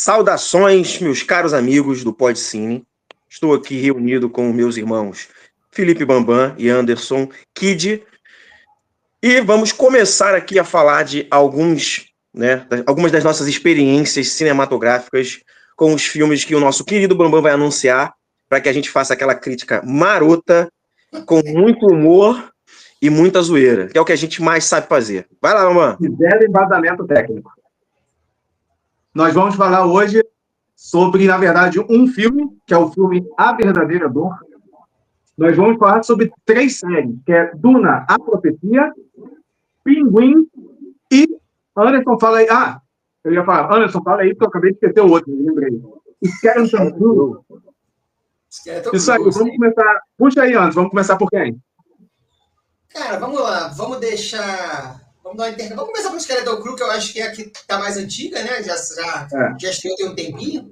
Saudações, meus caros amigos do Podcine. Estou aqui reunido com meus irmãos Felipe Bambam e Anderson Kid. E vamos começar aqui a falar de algumas das nossas experiências cinematográficas com os filmes que o nosso querido Bambam vai anunciar, para que a gente faça aquela crítica marota, com muito humor e muita zoeira, que é o que a gente mais sabe fazer. Vai lá, Bambam. Zero embasamento técnico. Nós vamos falar hoje sobre, na verdade, um filme, que é o filme A Verdadeira Dor. Nós vamos falar sobre 3 séries, que é Duna, A Profecia, Pinguim e... Anderson, fala aí. Eu ia falar, Anderson, fala aí, porque eu acabei de esquecer o outro, lembrei. Skeleton Crew. Isso aí, vamos começar. Puxa aí, Anderson, vamos começar por quem? Cara, vamos lá, vamos começar pelo Skeleton Crew, que eu acho que é a que tá mais antiga, né? Já estreou tem um tempinho.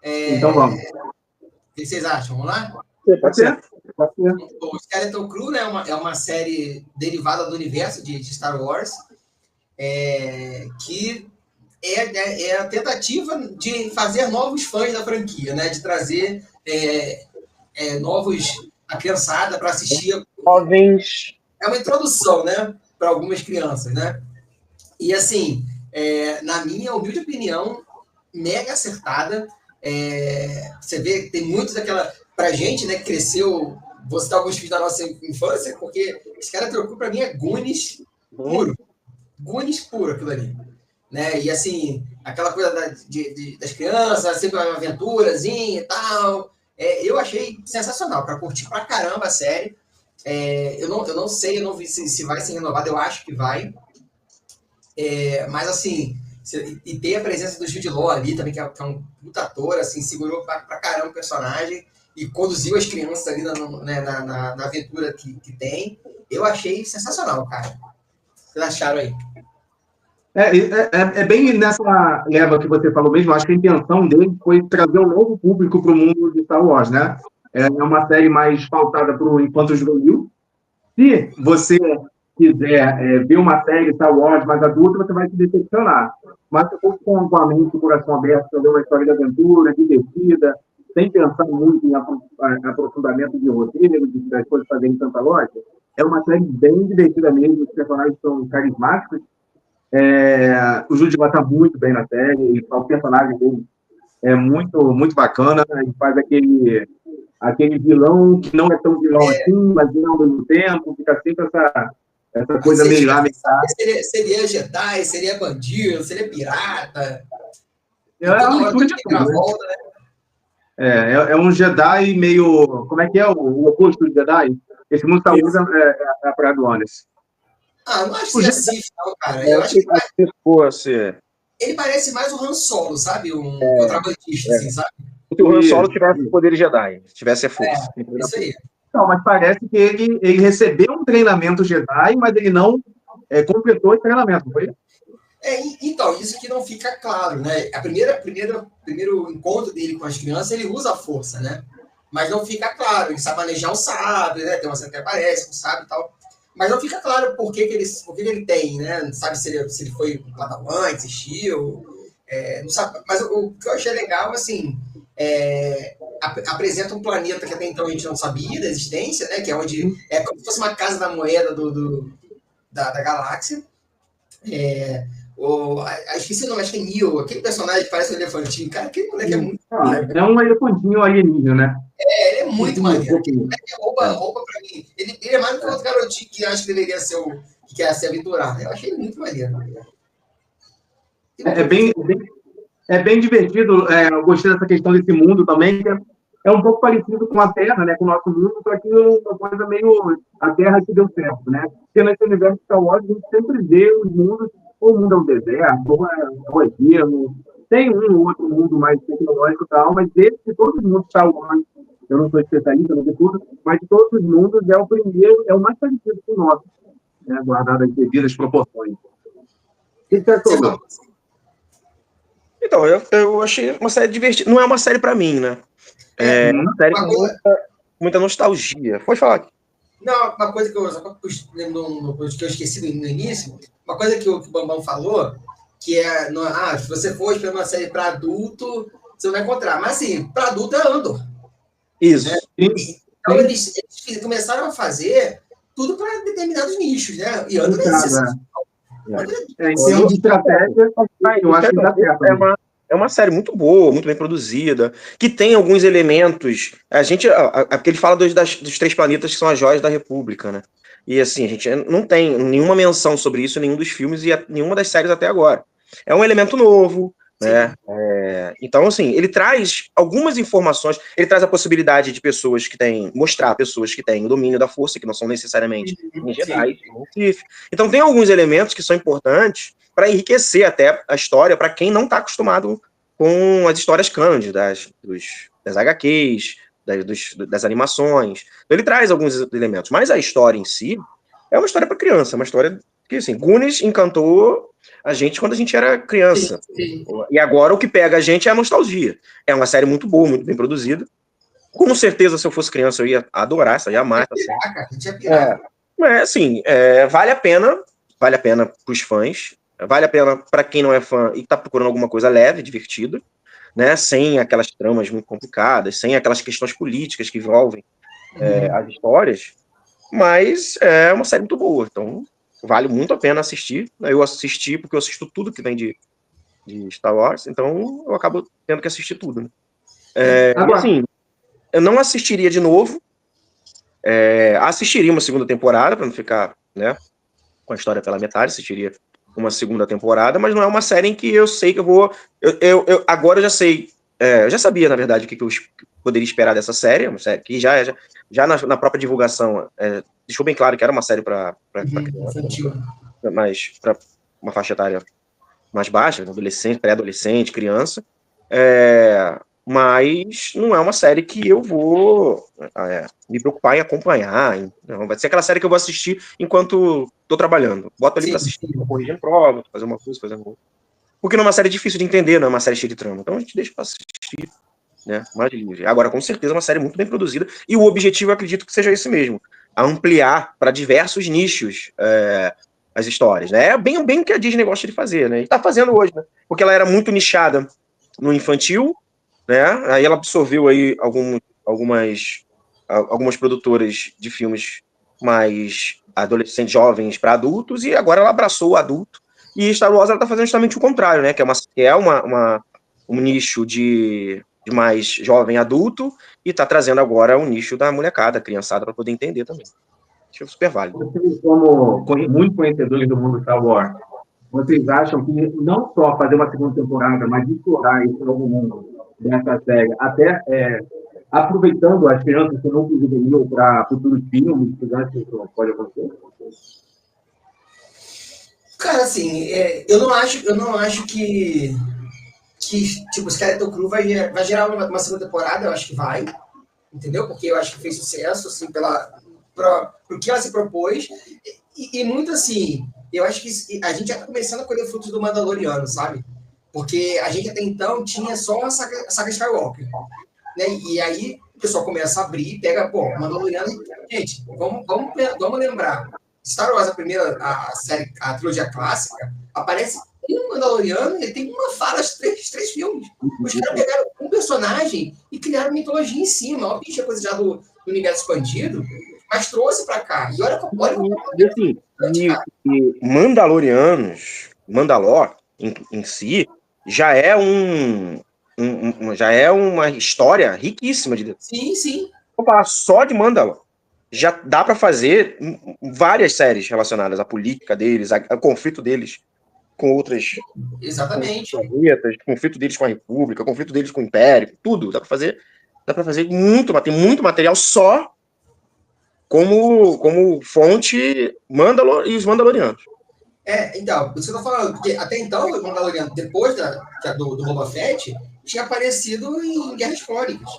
Então vamos. O que vocês acham? Vamos lá? Pode ser. O Skeleton Crew, né, é uma série derivada do universo de Star Wars, que é a tentativa de fazer novos fãs da franquia, né? De trazer a criançada para assistir. Jovens. É uma introdução, né? Para algumas crianças, né? E assim, na minha humilde opinião, mega acertada. Você vê que tem muito daquela... Pra gente, né, que cresceu... Vou citar alguns filmes da nossa infância, porque esse cara trocou pra mim é Goonies puro. Goonies puro, aquilo ali. Né? E assim, aquela coisa das crianças, sempre uma aventurazinha e tal. Eu achei sensacional, para curtir pra caramba a série. Eu não sei, eu não vi se vai ser renovado, eu acho que vai. Mas assim, e tem a presença do Jude Law ali também, que é um puta ator, assim, segurou pra caramba o personagem e conduziu as crianças ali na aventura que tem. Eu achei sensacional, cara. O que vocês acharam aí? É bem nessa leva que você falou mesmo. Acho que a intenção dele foi trazer um novo público para o mundo de Star Wars, né? É uma série mais pautada para o infanto-juvenil. Se você quiser ver uma série Star Wars mais adulta, você vai se decepcionar. Mas se for com a mente e o coração aberto para ver uma história de aventura, divertida, sem pensar muito em aprofundamento de roteiro, das coisas fazerem tanta lógica, é uma série bem divertida mesmo. Os personagens são carismáticos. O Jude Law está muito bem na série, e o personagem dele é muito, muito bacana. Ele faz aquele vilão que não é tão vilão assim, mas vilão ao mesmo tempo, fica sempre essa coisa meio lá. Seria Jedi, seria bandido, seria pirata. É uma mistura de tudo, volta, né? É um Jedi meio... Como é que é o oposto do Jedi? Esse mundo está usando a praia do Honest. Não acho que é assim, não, cara. Eu acho que ele parece mais um Han Solo, sabe? Um contrabandista, assim, sabe? Se o Han Solo tivesse poder Jedi, tivesse a força. Isso aí. Não, mas parece que ele recebeu um treinamento Jedi, mas ele não completou esse treinamento, não foi? Então, isso que não fica claro, né? Primeiro encontro dele com as crianças, ele usa a força, né? Mas não fica claro. Ele sabe manejar um sabre, né? Tem uma cena que aparece, um sabre e tal. Mas não fica claro por que ele tem, né? Não sabe se ele foi um Padawan, desistiu. Não sabe. Mas o que eu achei legal, assim, apresenta um planeta que até então a gente não sabia da existência, né? Que é onde é como se fosse uma casa da moeda da galáxia. Esqueci o nome, acho que é Neo, aquele personagem que parece um elefantinho. Cara, aquele moleque é muito maneiro. É um elefantinho alienígena, né? Ele é muito maneiro. Aquele moleque rouba pra mim. Ele é mais do que outro garotinho que acho que deveria ser que quer se aventurar. Eu achei ele muito maneiro. É bem divertido. Eu gostei dessa questão desse mundo também, que é um pouco parecido com a Terra, né? Com o nosso mundo, só que uma coisa meio a Terra que deu certo, né? Porque nesse universo de Star Wars, a gente sempre vê os mundos, ou o mundo é um deserto, ou é gelo. Tem um ou outro mundo mais tecnológico e tal, mas esse de todos os mundos Star Wars, eu não sou especialista, não sei tudo, mas de todos os mundos é o primeiro, é o mais parecido com o nosso, né? Guardado as devidas proporções. O que você achou? Então, eu achei uma série divertida. Não é uma série pra mim, né? É uma série com muita nostalgia. Pode falar. Não, uma coisa que eu lembro que eu esqueci no início, uma coisa que o Bambam falou, que é... se você for esperando uma série para adulto, você não vai encontrar. Mas, assim, para adulto é Andor. Isso. Né? Então, eles começaram a fazer tudo para determinados nichos, né? E Andor em termos de estratégia, eu acho que dá certo. É uma série muito boa, muito bem produzida, que tem alguns elementos. Porque ele fala dos 3 planetas que são as joias da República, né? E assim, a gente não tem nenhuma menção sobre isso em nenhum dos filmes e nenhuma das séries até agora. É um elemento novo, né? Então, assim, ele traz algumas informações, ele traz a possibilidade de mostrar pessoas que têm o domínio da força, que não são necessariamente Jedi, então tem alguns elementos que são importantes para enriquecer até a história para quem não está acostumado com as histórias cânones das HQs, das animações. Então ele traz alguns elementos, mas a história em si é uma história para criança, uma história que, assim, Goonies encantou a gente quando a gente era criança. Sim. E agora o que pega a gente é a nostalgia. É uma série muito boa, muito bem produzida. Com certeza, se eu fosse criança, eu ia adorar, eu ia amar. Assim, vale a pena para os fãs, vale a pena para quem não é fã e está procurando alguma coisa leve, divertida, né? Sem aquelas tramas muito complicadas, sem aquelas questões políticas que envolvem as histórias, mas é uma série muito boa, então vale muito a pena assistir. Eu assisti porque eu assisto tudo que vem de Star Wars, então eu acabo tendo que assistir tudo, né? Assim, eu não assistiria de novo, assistiria uma segunda temporada para não ficar, né, com a história pela metade, assistiria uma segunda temporada, mas não é uma série em que eu sei que eu vou... agora eu já sei, eu já sabia, na verdade, o que eu poderia esperar dessa série, uma série que já na própria divulgação deixou bem claro que era uma série para criança, mas para uma faixa etária mais baixa, adolescente, pré-adolescente, criança, mas não é uma série que eu vou me preocupar em acompanhar. Não, vai ser aquela série que eu vou assistir enquanto estou trabalhando. Boto ali para assistir, corrigindo prova, fazer uma coisa, fazer outra. Porque não é uma série difícil de entender, não é uma série cheia de trama. Então a gente deixa para assistir, né, mais livre. Agora, com certeza, é uma série muito bem produzida e o objetivo, eu acredito que seja esse mesmo, ampliar para diversos nichos as histórias, né? É bem o que a Disney gosta de fazer, né? E está fazendo hoje, né? Porque ela era muito nichada no infantil, né? Aí ela absorveu aí algumas produtoras de filmes mais adolescentes, jovens para adultos, e agora ela abraçou o adulto. E Star Wars ela tá fazendo justamente o contrário, né? Que é um nicho de mais jovem adulto e tá trazendo agora um nicho da molecada, criançada, para poder entender também. Acho super válido. Vocês, como muito conhecedores do mundo Star Wars, vocês acham que não só fazer uma segunda temporada, mas explorar esse novo mundo dessa série, até aproveitando as crianças que não conseguiriam para futuros filmes, que isso pode acontecer? Cara, assim, eu não acho que tipo, Skeleton Crew vai gerar uma segunda temporada, eu acho que vai, entendeu? Porque eu acho que fez sucesso, assim, pro que ela se propôs, e muito assim, eu acho que a gente já tá começando a colher frutos do Mandaloriano, sabe? Porque a gente até então tinha só a saga Skywalker, né? E aí o pessoal começa a abrir, pega, Mandaloriano, gente, vamos lembrar, Star Wars, a trilogia clássica, aparece um Mandaloriano, ele tem uma fala, três filmes. Os caras pegaram um personagem e criaram mitologia em cima. Ó, bicho, é coisa já do universo expandido, mas trouxe pra cá. E olha como Mandalor em si, já é uma história riquíssima de detalhes. Sim, sim. Vou falar só de Mandalor. Já dá para fazer várias séries relacionadas à política deles, ao conflito deles com outras. Exatamente. Planetas, conflito deles com a República, conflito deles com o Império, tudo. Dá para fazer muito, tem muito material só como fonte Mandalor e os Mandalorianos. Então, você tá falando, porque até então o Mandaloriano, depois do Boba Fett, tinha aparecido em Guerras Clônicas.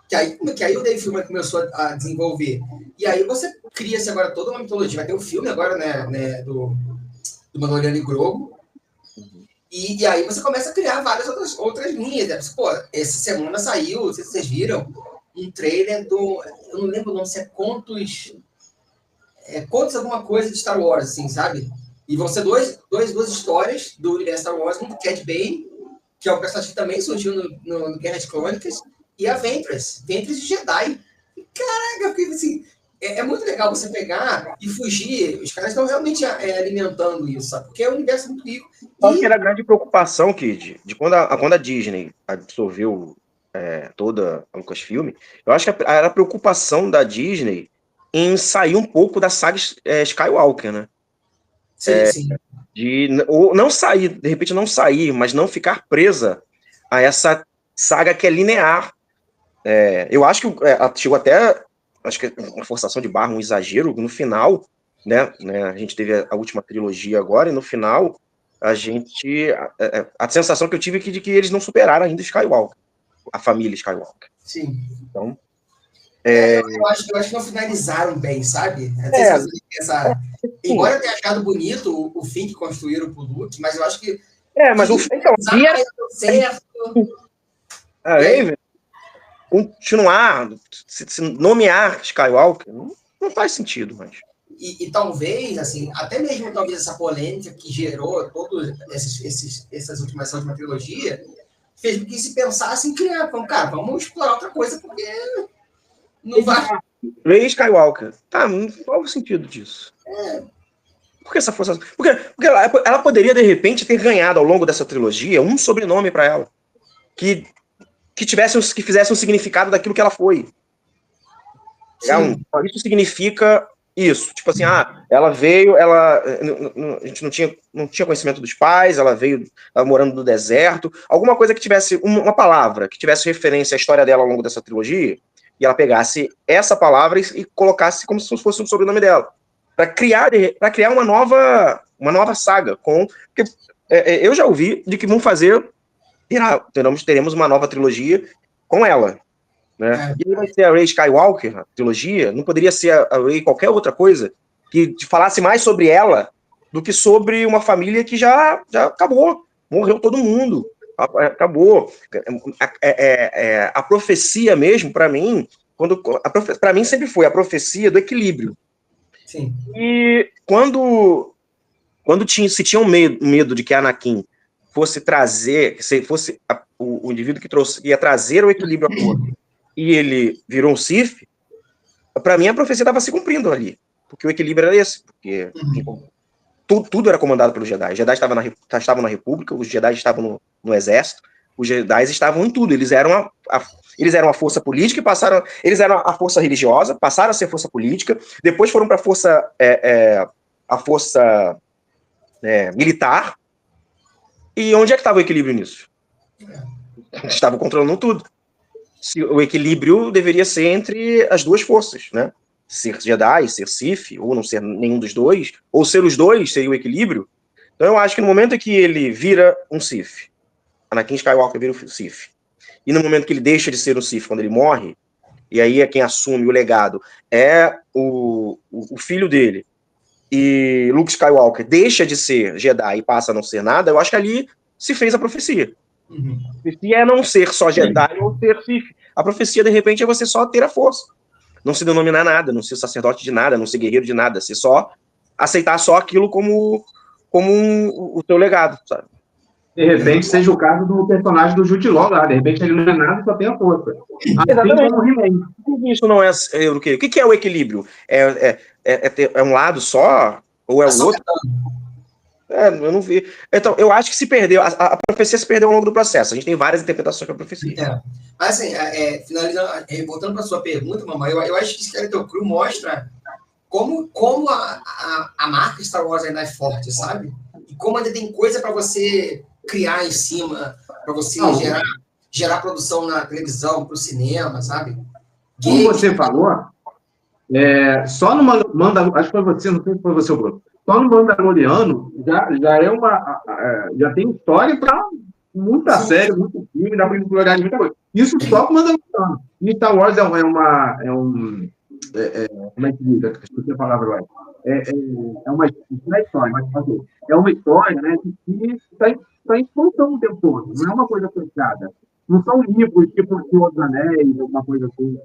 Que aí o Dave Filoni começou a desenvolver. E aí você cria-se agora toda uma mitologia. Vai ter um filme agora, né do Mandaloriano e Grogu. E aí você começa a criar várias outras linhas. Né? Pô, essa semana saiu, não sei se vocês viram, um trailer do... Eu não lembro o nome, se é Contos alguma coisa de Star Wars, assim, sabe? E vão ser duas histórias do universo Star Wars, um do Cad Bane, que é um personagem que também surgiu no Guerras Clônicas, e a Ventress de Jedi. Caraca, eu fiquei assim... É muito legal você pegar e fugir. Os caras estão realmente alimentando isso, sabe? Porque é um universo muito rico. Acho que era a grande preocupação, Kid, de quando a Disney absorveu toda a Lucasfilm, eu acho que era a preocupação da Disney em sair um pouco da saga Skywalker, né? Sim. Ou não sair, de repente não sair, mas não ficar presa a essa saga que é linear. Eu acho que chegou até... Acho que é uma forçação de barra, um exagero, no final, né, a gente teve a última trilogia agora, e no final, a sensação que eu tive é de que eles não superaram ainda Skywalker, a família Skywalker. Sim. Então, eu acho que não finalizaram bem, sabe? Embora eu tenha achado bonito o fim que construíram pro Luke, mas eu acho que... mas o fim deu certo. Continuar, se nomear Skywalker, não faz sentido, mas... E talvez, assim, até mesmo talvez essa polêmica que gerou toda essa última trilogia, fez com que se pensasse em criar, cara, vamos explorar outra coisa, porque não vai... Rey Skywalker. Qual o sentido disso? Por que essa força... Porque ela poderia, de repente, ter ganhado, ao longo dessa trilogia, um sobrenome para ela, que fizesse um significado daquilo que ela foi. Isso significa isso. Tipo assim, ela veio, a gente não tinha conhecimento dos pais, ela veio morando no deserto, alguma coisa que tivesse uma palavra, que tivesse referência à história dela ao longo dessa trilogia, e ela pegasse essa palavra e colocasse como se fosse um sobrenome dela, para criar uma nova saga. Porque eu já ouvi de que vão fazer... teremos uma nova trilogia com ela, né? E aí vai ser a Rey Skywalker, a trilogia, não poderia ser a Rey qualquer outra coisa que falasse mais sobre ela do que sobre uma família que já acabou, morreu todo mundo, acabou. A profecia mesmo, para mim, para mim sempre foi a profecia do equilíbrio. Sim. E quando se tinha um medo de que Anakin fosse trazer, se fosse o indivíduo que ia trazer o equilíbrio à força, e ele virou um Sith, para mim a profecia estava se cumprindo ali, porque o equilíbrio era esse, porque tudo era comandado pelos Jedi. Os Jedi estavam na República, os Jedi estavam no Exército, os Jedi estavam em tudo, eles eram a força política, eles eram a força religiosa, passaram a ser força política, depois foram para a força militar. E onde é que estava o equilíbrio nisso? Estavam controlando tudo. O equilíbrio deveria ser entre as duas forças, né? Ser Jedi, ser Sith, ou não ser nenhum dos dois, ou ser os dois seria o equilíbrio. Então eu acho que no momento em que ele vira um Sith, Anakin Skywalker vira um Sith, e no momento que ele deixa de ser um Sith, quando ele morre, e aí é quem assume o legado, é o filho dele, e Luke Skywalker deixa de ser Jedi e passa a não ser nada, eu acho que ali se fez a profecia. A profecia é não ser só Jedi ou ser Sith. A profecia, de repente, é você só ter a força. Não se denominar nada, não ser sacerdote de nada, não ser guerreiro de nada, ser só aceitar só aquilo como o teu legado, sabe? De repente, seja o caso do personagem do Jude Law lá. De repente, ele não é nada e só tem a força. Exatamente. Isso não é o quê? O que é o equilíbrio? É um lado só? Ou é o outro? Eu não vi. Então, eu acho que se perdeu. A profecia se perdeu ao longo do processo. A gente tem várias interpretações da profecia. Mas, assim, finalizando, voltando para a sua pergunta, mamãe, eu acho que Skeleton Crew mostra como a marca Star Wars ainda é forte, sabe? E como ainda tem coisa para você criar em cima, para você gerar produção na televisão, para o cinema, sabe? Como você falou, só no Mandaloriano, acho que foi você, não sei se foi você ou Bruno, só no Mandaloriano já tem história para muita série, muito filme, dá para explorar muita coisa. Isso só com o Mandaloriano. E Star Wars como é que diz? Esqueci a palavra agora. Uma história, mas é uma história, né, que está em expansão o tempo todo, não é uma coisa fechada. Não são livros tipo Senhor dos Anéis, alguma coisa assim.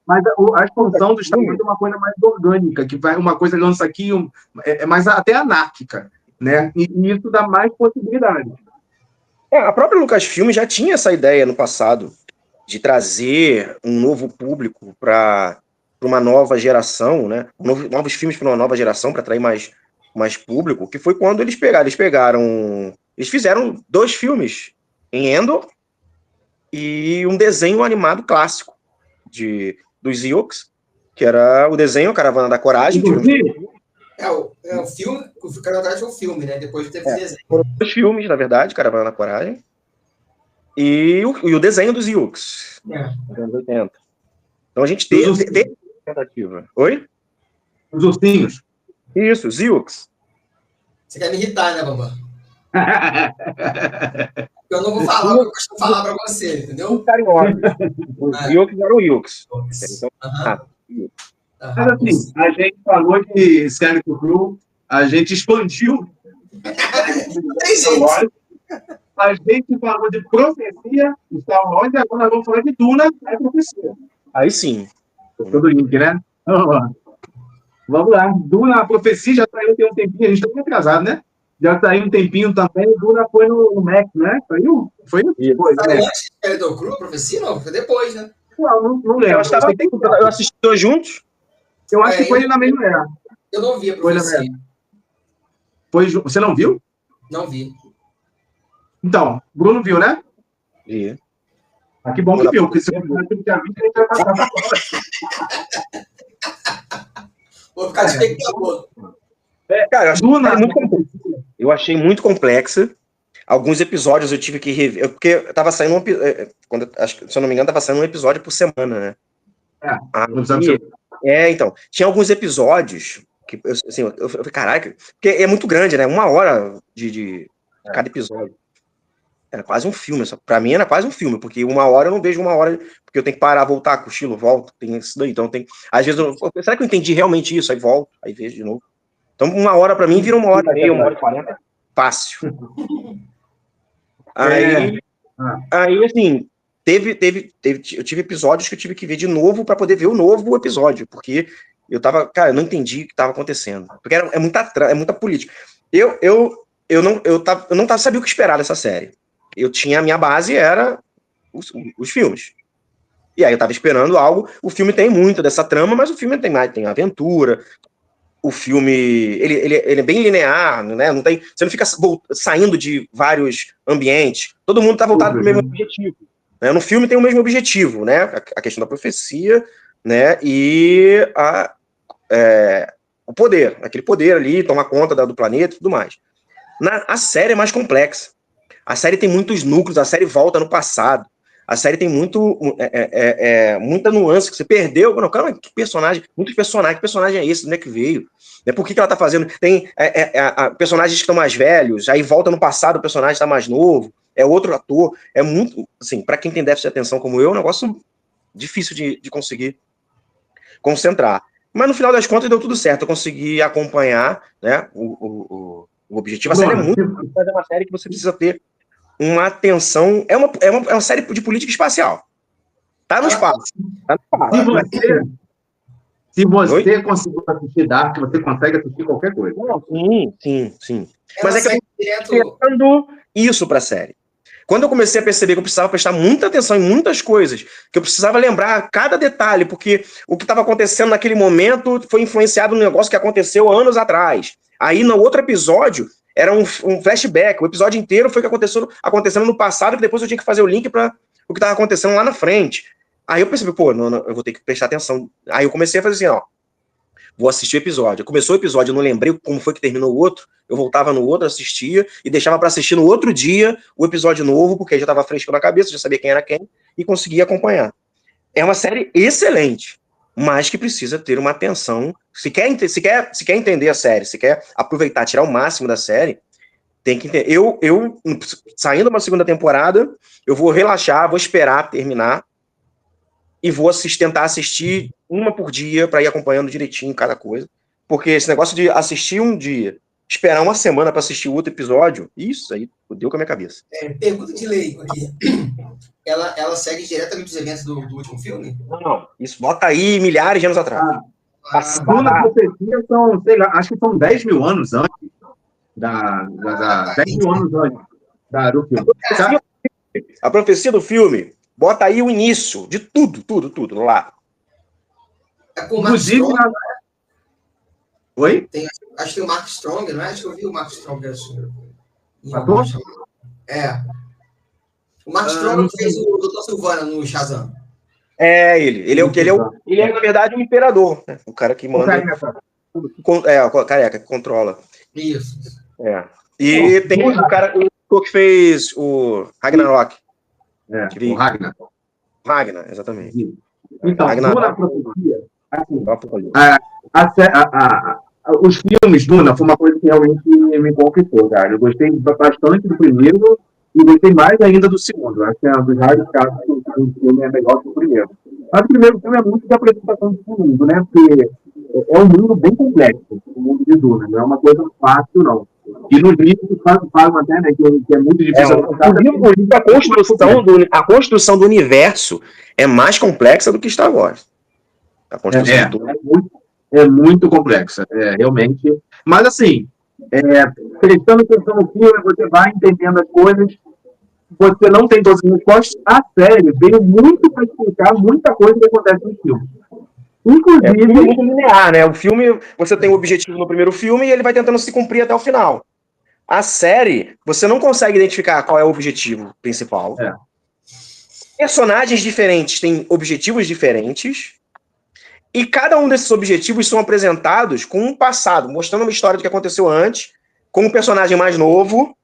Mas a expansão do Star Wars é uma coisa mais orgânica, que vai uma coisa lança aqui, é mais até anárquica, né? E isso dá mais possibilidades. A própria Lucasfilm já tinha essa ideia no passado de trazer um novo público para uma nova geração, né? Novos filmes para uma nova geração, para atrair mais público, que foi quando eles pegaram. Eles fizeram 2 filmes em Endor e um desenho animado clássico dos Ewoks, que era o desenho Caravana da Coragem. O filme, o Caravana da Coragem foi o filme, né? Depois teve o desenho. Foram 2 filmes, na verdade, Caravana da Coragem. E o desenho dos Ewoks, nos anos 80. Então a gente teve tentativa. Oi? Os ursinhos. Isso, os Ewoks. Você quer me irritar, né, Bambam? Eu não vou falar o que eu costumo falar pra você, entendeu? Os Ewoks eram Ewoks. Então, Mas assim, a gente falou de Scenic Crew, a gente expandiu. A gente falou de profecia, Star Wars, e agora nós vamos falar de Duna, é profecia. Aí sim. Todo link, né? Vamos lá. Duna, a profecia já saiu tem um tempinho, a gente está muito atrasado, né? Já saiu um tempinho também, Duna foi no Mac, né? Saiu? Foi? Foi, né? Antes do Crew, a profecia, não? Foi depois, né? Não lembro. Eu assisti 2 juntos. Eu acho que foi na mesma era. Eu não vi a profecia. Você não viu? Não vi. Então, Bruno viu, né? Vi. Que bom que viu, porque se eu não tinha visto, a gente vai passar. Vou ficar de espectador. Cara, eu achei muito complexa. Alguns episódios eu tive que rever, porque tava saindo se eu não me engano, tava saindo um episódio por semana, né? Então, tinha alguns episódios que, assim, eu falei, caraca, porque é muito grande, né? 1 hora de cada episódio. Era quase um filme, pra mim era quase um filme, porque 1 hora eu não vejo 1 hora, porque eu tenho que parar, voltar, cochilo, volto, tem isso daí, então às vezes será que eu entendi realmente isso? Aí volto, aí vejo de novo. Então 1 hora pra mim vira 1h30, 1h40, fácil. Aí assim, eu tive episódios que eu tive que ver de novo pra poder ver o novo episódio, porque eu não entendi o que tava acontecendo, porque é muita política. Eu não sabia o que esperar dessa série. Eu tinha a minha base, era os filmes. E aí eu tava esperando algo. O filme tem muito dessa trama, mas o filme tem aventura. O filme, ele é bem linear, né? Você não fica saindo de vários ambientes. Todo mundo tá voltado pro mesmo objetivo. Né? No filme tem o mesmo objetivo, né? A questão da profecia, né? E o poder. Aquele poder ali, tomar conta do planeta e tudo mais. A série é mais complexa. A série tem muitos núcleos, a série volta no passado. A série tem muita nuance que você perdeu. Não, cara, que personagem, muitos personagens. Que personagem é esse? Onde é que veio? Por que ela tá fazendo? Tem personagens que estão mais velhos, aí volta no passado, o personagem está mais novo, é outro ator. É muito, assim, para quem tem déficit de atenção como eu, é um negócio difícil de conseguir concentrar. Mas no final das contas deu tudo certo. Eu consegui acompanhar, né, o objetivo. A série é uma série que você precisa ter uma atenção. É uma série de política espacial. Tá no espaço. Se você conseguir assistir Dark, você consegue assistir qualquer coisa. Sim. Mas é que eu tô pensando isso pra série. Quando eu comecei a perceber que eu precisava prestar muita atenção em muitas coisas, que eu precisava lembrar cada detalhe, porque o que estava acontecendo naquele momento foi influenciado no negócio que aconteceu anos atrás. Aí, no outro episódio, era um flashback. O episódio inteiro foi o que acontecendo no passado, que depois eu tinha que fazer o link para o que estava acontecendo lá na frente. Aí eu percebi, eu vou ter que prestar atenção. Aí eu comecei a fazer assim, vou assistir o episódio. Começou o episódio, eu não lembrei como foi que terminou o outro, eu voltava no outro, assistia, e deixava para assistir no outro dia o episódio novo, porque aí já estava fresco na cabeça, já sabia quem era quem, e conseguia acompanhar. É uma série excelente, mas que precisa ter uma atenção. Se quer entender a série, se quer aproveitar, tirar o máximo da série, tem que entender. Eu saindo uma segunda temporada, eu vou relaxar, vou esperar terminar, e vou tentar assistir uma por dia para ir acompanhando direitinho cada coisa. Porque esse negócio de assistir um dia esperar uma semana para assistir outro episódio, isso aí fudeu com a minha cabeça. Pergunta de lei aqui. Ela segue diretamente os eventos do último filme? Não, isso bota aí milhares de anos atrás. Duna Profecia são, sei lá, acho que são 10 mil anos antes 10 mil anos antes do filme. A profecia do filme, bota aí o início de tudo lá. Inclusive, Oi? Acho que tem o Mark Strong, não é? Acho que eu vi o Mark Strong. Ator? O Mark Strong fez o Dr. Silvana no Shazam. Ele é, na verdade, um imperador, né? O cara que manda. O careca que controla. Isso. E tem o cara que fez o Ragnarok. O Ragnar, exatamente. Então, Duna Profecia, assim, os filmes Duna foi uma coisa que realmente me conquistou, cara. Eu gostei bastante do primeiro e gostei mais ainda do segundo. Acho que é um dos raros casos que o filme é melhor que o primeiro. Mas o primeiro filme é muito de apresentação do mundo, né? Porque é um mundo bem complexo, o mundo de Duna. Não é uma coisa fácil, não. E nos livros falam até, né, que é muito difícil. A construção do universo é mais complexa do que Star Wars. A construção é muito complexa, realmente. Mas, assim, prestando atenção no filme, você vai entendendo as coisas, você não tem todas as respostas. A série veio muito para explicar muita coisa que acontece no filme. Inclusive, é muito linear, né? O filme, você tem um objetivo no primeiro filme e ele vai tentando se cumprir até o final. A série, você não consegue identificar qual é o objetivo principal. Personagens diferentes têm objetivos diferentes. E cada um desses objetivos são apresentados com um passado, mostrando uma história do que aconteceu antes, com um personagem mais novo,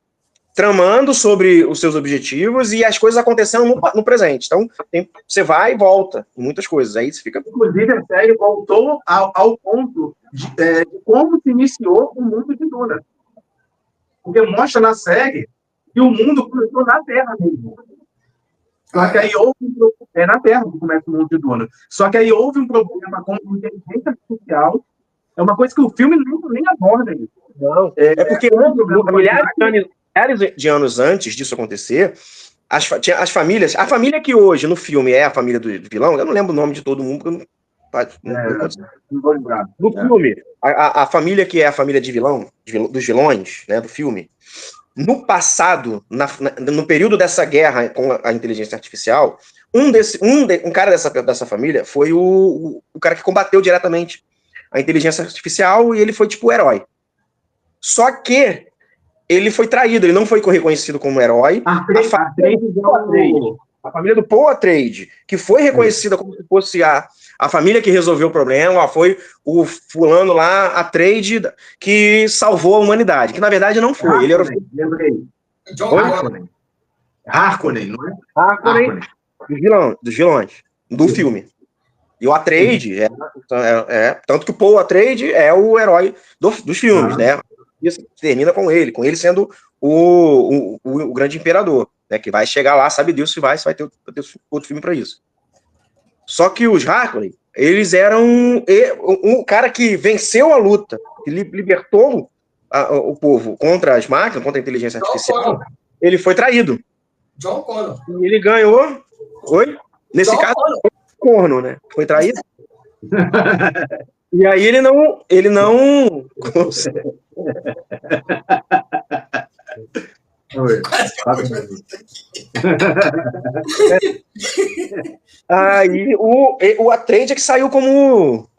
tramando sobre os seus objetivos e as coisas acontecendo no presente. Então, você vai e volta em muitas coisas. Aí você fica... Inclusive, a série voltou ao ponto de como se iniciou o mundo de Duna. Porque mostra na série que o mundo começou na Terra mesmo. Só que aí na Terra que começa o mundo de Duna. Só que aí houve um problema com a inteligência artificial. É uma coisa que o filme nem aborda isso. Não. Porque milhares de anos antes disso acontecer, as famílias... A família que hoje, no filme, é a família do vilão, eu não lembro o nome de todo mundo, porque não vou lembrar. No filme, a família que é a família de vilão, dos vilões, né, do filme, no passado, no período dessa guerra com a inteligência artificial, um cara dessa família foi o cara que combateu diretamente a inteligência artificial e ele foi tipo o herói. Só que ele foi traído, ele não foi reconhecido como herói. A família do Paul Atreides, que foi reconhecida como se fosse a família que resolveu o problema, foi o fulano lá, Atreides, que salvou a humanidade, que na verdade não foi. Ele era Harkonnen, não é? Harkonnen, dos vilões, do filme. E o Atreides, tanto que o Paul Atreides é o herói dos filmes, né? Isso termina com ele sendo o grande imperador, né? Que vai chegar lá, sabe Deus se vai ter outro filme para isso. Só que os Harkonnen, eles eram um cara que venceu a luta, que libertou o povo contra as máquinas, contra a inteligência artificial. Ele foi traído. John Connor. E ele ganhou. Oi? Nesse caso, corno, né? Foi traído. E aí ele não Aí o Atreides é que saiu como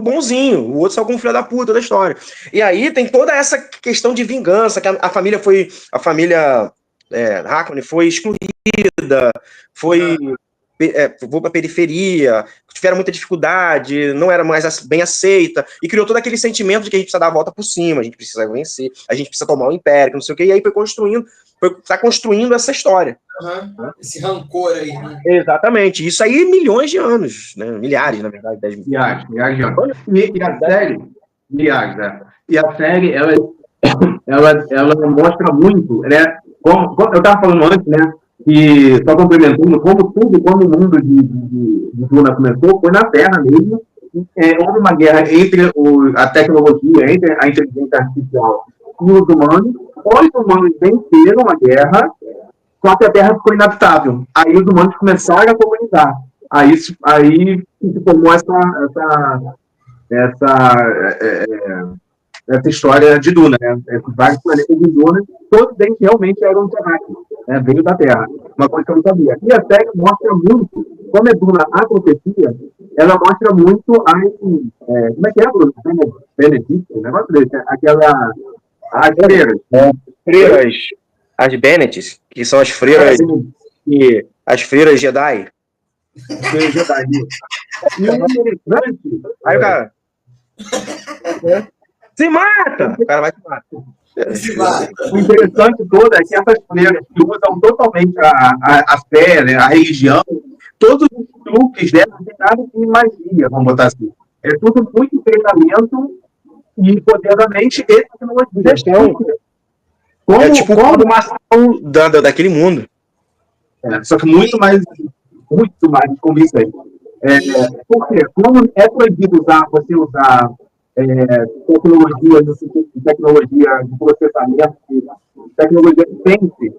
bonzinho, o outro saiu como filho da puta da história. E aí tem toda essa questão de vingança, que a família Harkonnen foi excluída, foi para a periferia, tiveram muita dificuldade, não era mais bem aceita, e criou todo aquele sentimento de que a gente precisa dar a volta por cima, a gente precisa vencer, a gente precisa tomar o império, não sei o quê, e aí está construindo essa história. Esse rancor aí, né? Exatamente, isso aí milhões de anos, né? Milhares, na verdade, 10 milhares. Milhares de anos. E a série, ela mostra muito, né? Como eu estava falando antes, né? E só complementando, como o mundo de Duna começou, foi na Terra mesmo. Houve uma guerra entre a tecnologia, entre a inteligência artificial e os humanos. Os humanos venceram a guerra, só que a Terra ficou inabitável. Aí os humanos começaram a colonizar. Aí se formou essa história de Duna, né? Vários planetas de Duna, todos eles realmente eram terráqueos, né? Veio da Terra. Uma coisa que eu não sabia. E a série mostra muito, como é Duna a profecia, ela mostra muito como é que é, Bruno? Benedito, o negócio desse, as freiras. Freiras, as Bennett's, que são as freiras, as freiras Jedi. Jedi. E o interessante... Aí o cara... Se mata! O cara vai se matar. O interessante todo é que essas freiras que usam totalmente a fé, né, a religião, todos os truques delas não tem nada de magia, vamos botar assim. É tudo muito treinamento e poder da mente e tecnologia. É tipo uma ação daquele mundo. Só que muito mais convincente. Por quê? Como é proibido você usar tecnologia de processamento, tecnologia de pense,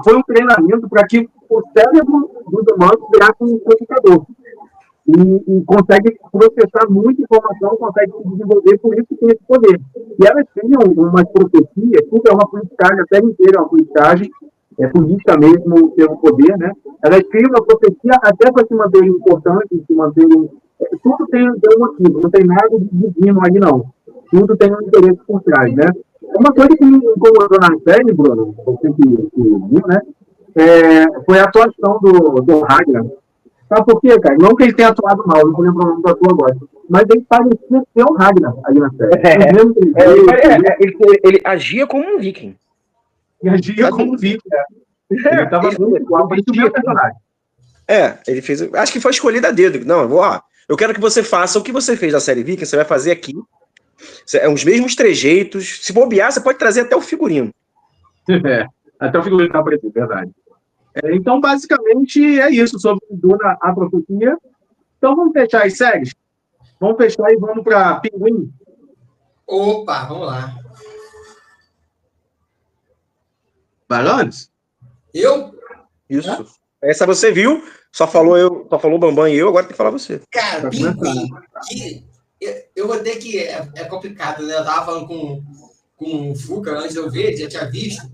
foi um treinamento para que o cérebro dos humanos virasse um computador. E consegue processar muita informação, consegue se desenvolver, por isso que tem esse poder. E elas tinham umas profecias, tudo é uma politicagem, a terra inteira é uma politicagem, é política mesmo, ter o poder, né? Elas criam uma profecia até para se manterem importantes, se manterem... Tudo tem um motivo, não tem nada de divino ali, não. Tudo tem um interesse por trás, né? Uma coisa que me incomodou na série, Bruno, você que viu, né? Foi a atuação do Ragnar. Sabe por quê, cara? Não que ele tenha atuado mal, não vou lembrar o nome do ator agora. Mas ele parecia ser o Ragnar ali na série. Ele agia como um viking. Ele agia como um viking, né? Ele estava muito igual, mas o meu personagem. Ele fez... Acho que foi escolhido a dedo. Não, eu quero que você faça o que você fez na série Viking, você vai fazer aqui. Os mesmos trejeitos. Se bobear, você pode trazer até o figurino. Até o figurino tá aparecendo, verdade. Então, basicamente, é isso sobre Duna, a profecia. Então, vamos fechar as séries? Vamos fechar e vamos para Pinguim. Opa, vamos lá. Balões? Eu? Isso. Essa você viu, só falou o Bambam e eu, agora tem que falar você. Cara, Pinguim, eu vou ter que... É complicado, né? Eu tava falando com o Fuca antes de eu ver, já tinha visto,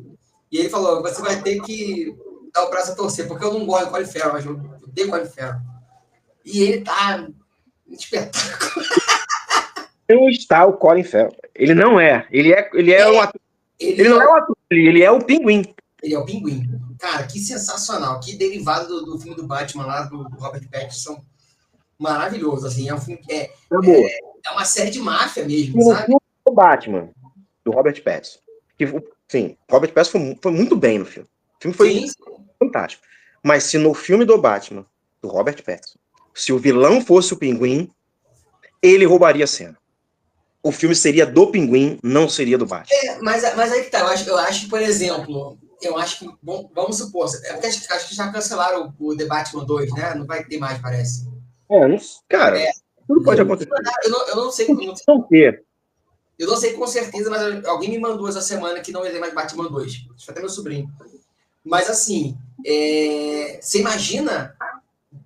e ele falou, você vai ter que dar o braço a torcer, porque eu não gosto de Colin Farrell, mas eu odeio Colin Farrell. E ele tá um espetáculo. Não está o Colin Farrell. Ele não é. Ele é um ator. Ele não é um ator, ele é o Pinguim. Ele é o Pinguim. Cara, que sensacional. Que derivado do filme do Batman lá, do Robert Pattinson. Maravilhoso, assim. É um filme é uma série de máfia mesmo, sabe? O filme do Batman, do Robert Pattinson. Sim, Robert Pattinson foi muito bem no filme. O filme foi fantástico. Mas se no filme do Batman, do Robert Pattinson, se o vilão fosse o Pinguim, ele roubaria a cena. O filme seria do Pinguim, não seria do Batman. Mas aí que tá. Eu acho que, por exemplo, bom, vamos supor, acho que já cancelaram o The Batman 2, né? Não vai ter mais, parece. Cara, tudo pode acontecer. Eu não sei. Eu não sei com certeza, mas alguém me mandou essa semana que não ia ter mais Batman 2. Acho que até meu sobrinho. Mas assim, você imagina,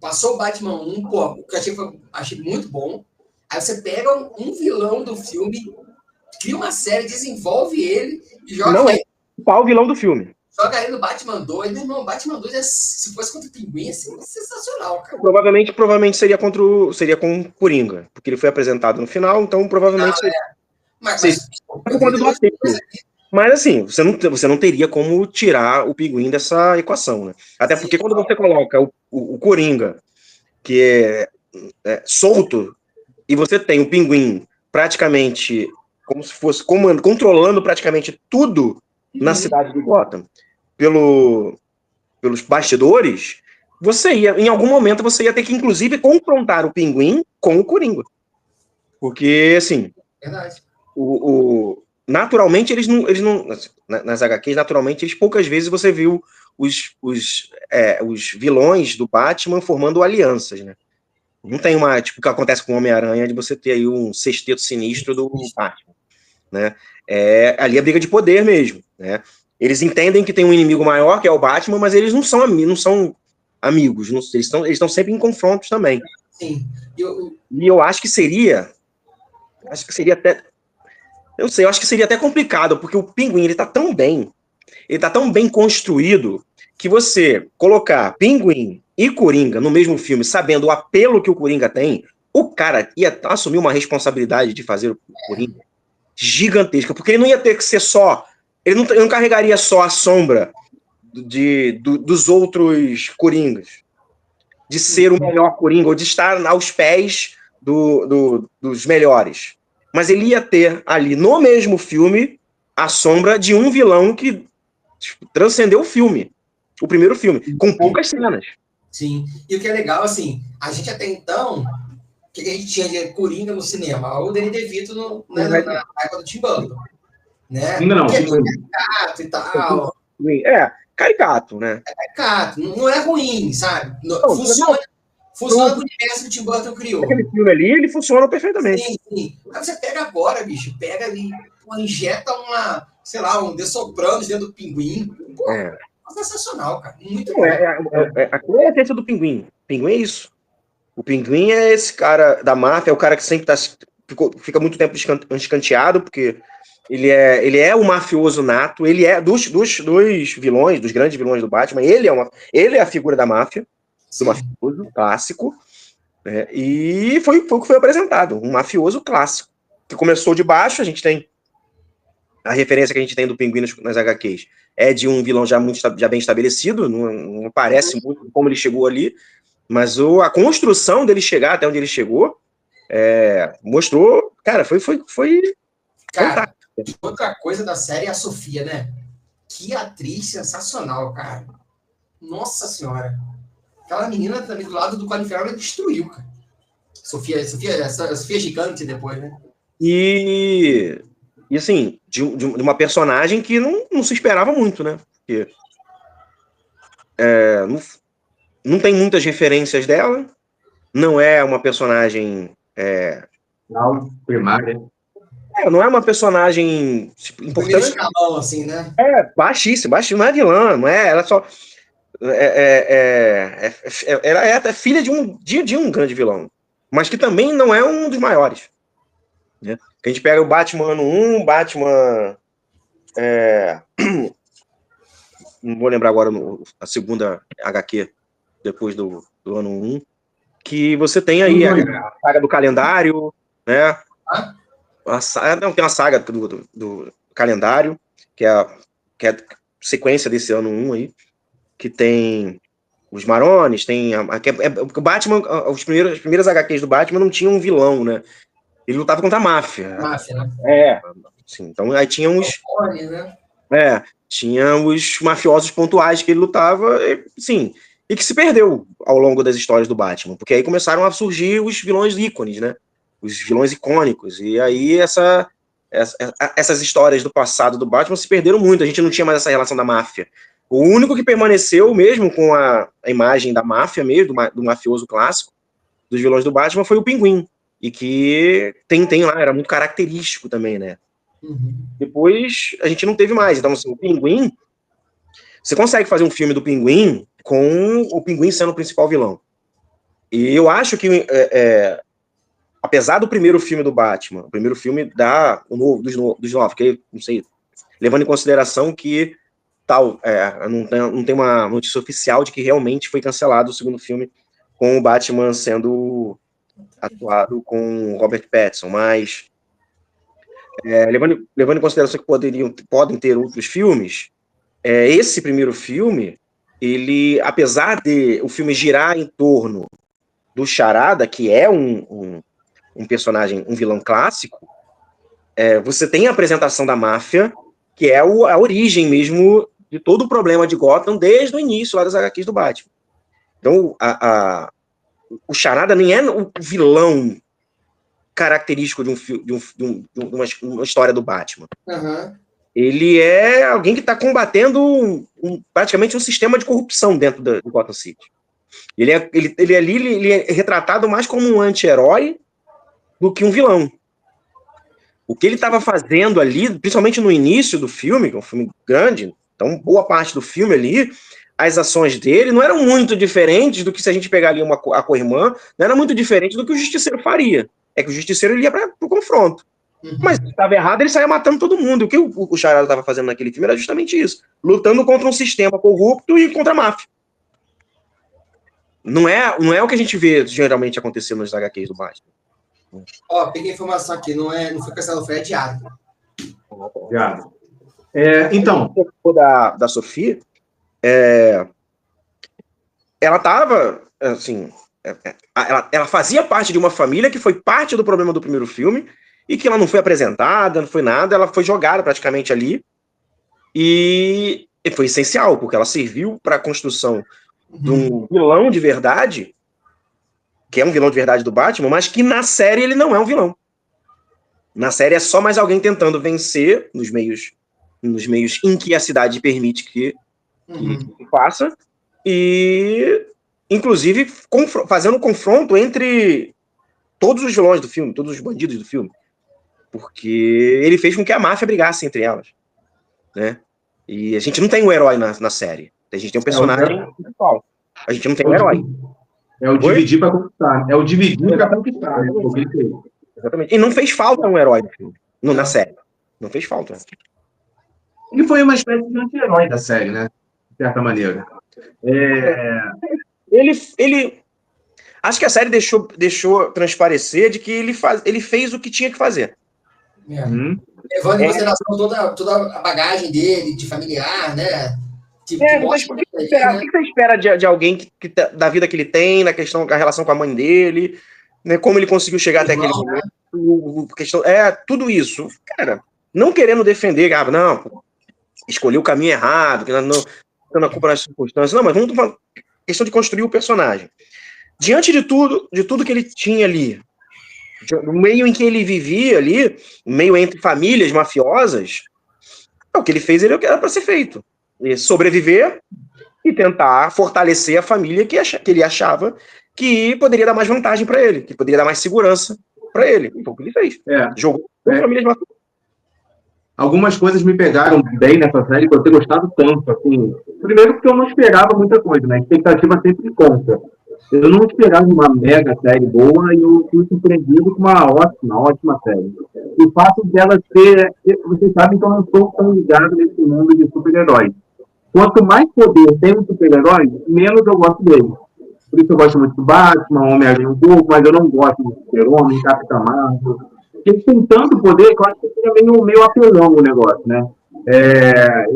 passou o Batman 1, pô, que eu achei muito bom. Aí você pega um vilão do filme, cria uma série, desenvolve ele e joga. Não é o vilão do filme. Joga ele no Batman 2. Meu irmão, Batman 2, se fosse contra o Pinguim, ia ser sensacional, cara. Provavelmente seria com o Coringa, porque ele foi apresentado no final, então provavelmente Mas assim, você não teria como tirar o Pinguim dessa equação, né? Até porque quando você coloca o Coringa, que é solto, e você tem o Pinguim praticamente como se fosse controlando praticamente tudo na cidade de Gotham, pelos bastidores, em algum momento você ia ter que, inclusive, confrontar o Pinguim com o Coringa. Porque, assim, verdade. Naturalmente, eles não nas HQs, naturalmente, poucas vezes você viu os vilões do Batman formando alianças, né? Não tem tipo o que acontece com o Homem-Aranha, de você ter aí um sexteto sinistro do Batman, né? Ali é briga de poder mesmo, né? Eles entendem que tem um inimigo maior, que é o Batman, mas eles não são amigos, eles estão sempre em confrontos também. Sim. E eu acho que seria até, eu não sei, eu acho que seria até complicado, porque o Pinguim, ele tá tão bem construído, que você colocar Pinguim e Coringa no mesmo filme, sabendo o apelo que o Coringa tem, o cara ia assumir uma responsabilidade de fazer o Coringa gigantesca, porque ele não ia ter que ser só, ele não carregaria só a sombra dos outros Coringas, de ser o melhor Coringa, ou de estar aos pés dos melhores. Mas ele ia ter ali, no mesmo filme, a sombra de um vilão que transcendeu o primeiro filme, com poucas cenas. Sim, e o que é legal, assim, a gente até então, o que a gente tinha de Coringa no cinema? O Danny DeVito na época do Tim Burton, né? Ainda não. Que é caricato e tal. Caricato, né? É caricato, não é ruim, sabe? Funciona com o universo que o Tim Burton criou. Aquele filme ali, ele funciona perfeitamente. Sim. Aí você pega agora, bicho, pega ali, injeta um The Sopranos dentro do Pinguim. Pô, sensacional, cara. Muito bom. Qual é a essência do Pinguim? Pinguim é isso. O Pinguim é esse cara da máfia, é o cara que sempre fica muito tempo escanteado, porque ele é o mafioso nato, ele é dos vilões, dos grandes vilões do Batman, ele é a figura da máfia, do mafioso clássico, né? E foi o que foi apresentado, um mafioso clássico, que começou de baixo. A gente tem a referência que a gente tem do Pinguim nas HQs, é de um vilão já bem estabelecido, não parece muito como ele chegou ali, mas a construção dele chegar até onde ele chegou mostrou, cara, foi cara, e outra coisa da série é a Sofia, né? Que atriz sensacional, cara. Nossa senhora. Aquela menina também do lado do Colin Farrell destruiu, cara. Sofia gigante depois, né? E assim, de uma personagem que não se esperava muito, né? Porque não tem muitas referências dela, não é uma personagem primária. Não é uma personagem importante. Escalão, assim, né? Baixíssimo, não é vilã, não é, ela só ela é até filha de um grande vilão, mas que também não é um dos maiores, né? A gente pega o Batman ano 1, Batman não vou lembrar agora a segunda HQ depois do ano 1, que você tem aí a saga do calendário, né? Tem uma saga do calendário, que é a sequência desse ano 1 aí, que tem os Marones, tem o Batman, as primeiras HQs do Batman não tinham um vilão, né? Ele lutava contra a máfia. Né? Sim, então aí tinha uns... né? Tinha os mafiosos pontuais que ele lutava, sim, e que se perdeu ao longo das histórias do Batman, porque aí começaram a surgir os vilões ícones, né? Os vilões icônicos, e aí essas histórias do passado do Batman se perderam muito, a gente não tinha mais essa relação da máfia. O único que permaneceu mesmo com a imagem da máfia mesmo, do mafioso clássico, dos vilões do Batman, foi o Pinguim, e que tem lá, era muito característico também, né? Depois a gente não teve mais, então assim, o Pinguim, você consegue fazer um filme do Pinguim com o Pinguim sendo o principal vilão. E eu acho que apesar do primeiro filme do Batman, o primeiro filme dos novos, que não sei, levando em consideração que não tem uma notícia oficial de que realmente foi cancelado o segundo filme com o Batman sendo atuado com Robert Pattinson, mas levando em consideração que podem ter outros filmes, esse primeiro filme, ele, apesar de o filme girar em torno do Charada, que é um personagem, um vilão clássico, você tem a apresentação da máfia, que é a origem mesmo de todo o problema de Gotham desde o início lá das HQs do Batman. Então, o Charada nem é o vilão característico de uma história do Batman. Uhum. Ele é alguém que está combatendo praticamente um sistema de corrupção dentro do Gotham City. Ele é retratado mais como um anti-herói do que um vilão. O que ele estava fazendo ali, principalmente no início do filme, que é um filme grande, então boa parte do filme ali, as ações dele não eram muito diferentes do que, se a gente pegar ali a co-irmã, não era muito diferente do que o Justiceiro faria. É que o Justiceiro ele ia para o confronto. Mas se estava errado, ele saía matando todo mundo. E o que o Charada estava fazendo naquele filme era justamente isso. Lutando contra um sistema corrupto e contra a máfia. Não é o que a gente vê geralmente acontecer nos HQs do Batman. Ó, peguei informação aqui, não foi Castelo, foi adiado. Obrigado. Então. Da Sofia, ela estava, assim, ela fazia parte de uma família que foi parte do problema do primeiro filme e que ela não foi apresentada, não foi nada, ela foi jogada praticamente ali e foi essencial, porque ela serviu para a construção de um vilão de verdade, que é um vilão de verdade do Batman, mas que na série ele não é um vilão. Na série é só mais alguém tentando vencer nos meios em que a cidade permite que faça, e inclusive fazendo um confronto entre todos os vilões do filme, todos os bandidos do filme, porque ele fez com que a máfia brigasse entre elas, né? E a gente não tem um herói na série, a gente tem um personagem principal, a gente não tem um herói. É o dividir para conquistar. É o dividir para conquistar. É o que ele fez. Exatamente. E não fez falta um herói no filme, na série. Não fez falta. Ele foi uma espécie de anti-herói da série, né? De certa maneira. Ele acho que a série deixou transparecer de que ele fez o que tinha que fazer. Levando em consideração toda a bagagem dele, de familiar, né? O que você espera de alguém da vida que ele tem, na relação com a mãe dele, né, como ele conseguiu chegar até aquele momento, tudo isso. Cara, não querendo defender, não, escolheu o caminho errado, não dando a culpa nas circunstâncias, não, mas vamos falar questão de construir o personagem. Diante de tudo que ele tinha ali, no meio em que ele vivia ali, no meio entre famílias mafiosas, o que ele fez era para ser feito. Sobreviver e tentar fortalecer a família que ele achava que poderia dar mais vantagem para ele, que poderia dar mais segurança para ele. Então, o que ele fez? Jogou com famílias mafiosas. Algumas coisas me pegaram bem nessa série, por eu ter gostado tanto. Assim. Primeiro, porque eu não esperava muita coisa, né? A expectativa sempre conta. Eu não esperava uma mega série boa e eu fui surpreendido com uma ótima série. O fato dela ser... Vocês sabem que eu não estou tão ligado nesse mundo de super-heróis. Quanto mais poder tem um super-herói, menos eu gosto dele. Por isso eu gosto muito do Batman, Homem-Aranha um pouco, mas eu não gosto do Super-Homem, Capitão Marvel. Porque eles têm tanto poder que eu acho que fica meio apelão o negócio, né? É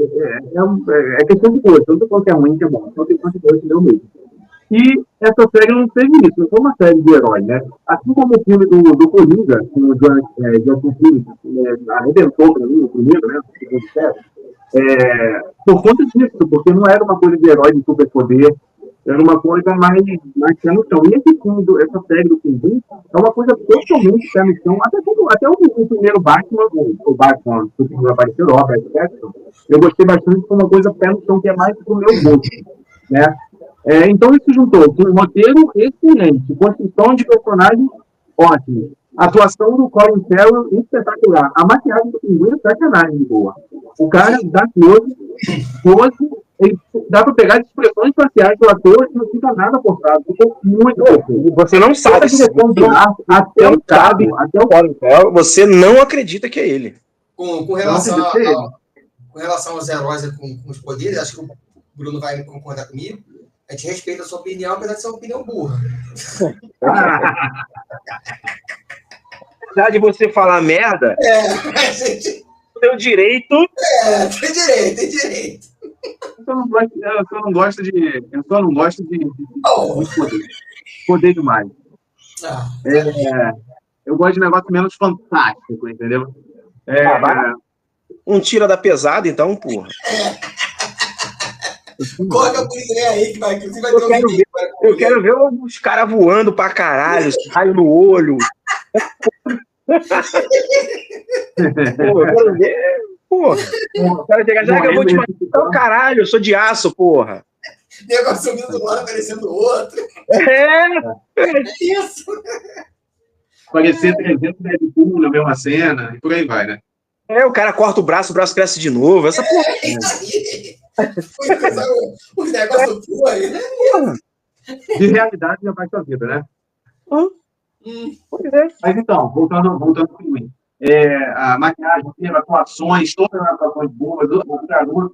questão de gosto. Tanto quanto é ruim que é bom. Então tem quanto de gosto deu mesmo. E essa série não teve isso, não foi uma série de herói, né? Assim como o filme do Coringa, com o Joaquin Phoenix, arrebentou para mim, o primeiro, né? O segundo série. Por conta disso, porque não era uma coisa de herói de superpoder, era uma coisa mais pé no chão. E esse filme, essa série do Pinguim, é uma coisa totalmente pé no chão. Até o primeiro Batman, o Batman, que apareceu, Robert Pattinson, eu gostei bastante, foi uma coisa pé no chão, que é mais pro meu gosto, né? Então isso juntou com um roteiro excelente, construção de personagens ótimos, atuação do Colin Farrell espetacular, a maquiagem do Pinguim é sacanagem de boa. O cara dá close, ele dá para pegar as expressões faciais do ator e não fica nada forçado, ficou muito bom. Você não sabe se até o Colin Farrell, você não acredita que é ele. Com relação aos heróis com os poderes, acho que o Bruno vai concordar comigo. A gente respeita a sua opinião, apesar de ser uma opinião burra. Apesar de você falar merda, tem direito. Tem direito. Eu só não gosto de poder demais. Eu gosto de negócio menos fantástico, entendeu? Um tira da pesada, então, porra. Corre o Coringa aí, que vai ter eu quero ver os caras voando pra caralho, raio no olho. Eu quero ver, porra. O cara chega já que eu vou te matar. Então, caralho, eu sou de aço, porra. Negócio subindo do lado, aparecendo do outro. É isso. parecer 300 Deadpool na mesma cena, e por aí vai, né? O cara corta o braço cresce de novo. Essa porra. O negócio do cu aí, né? De realidade já faz sua vida, né? Mas então, voltando ao filme. A maquiagem, as atuações, todas as atuações boas, o garoto,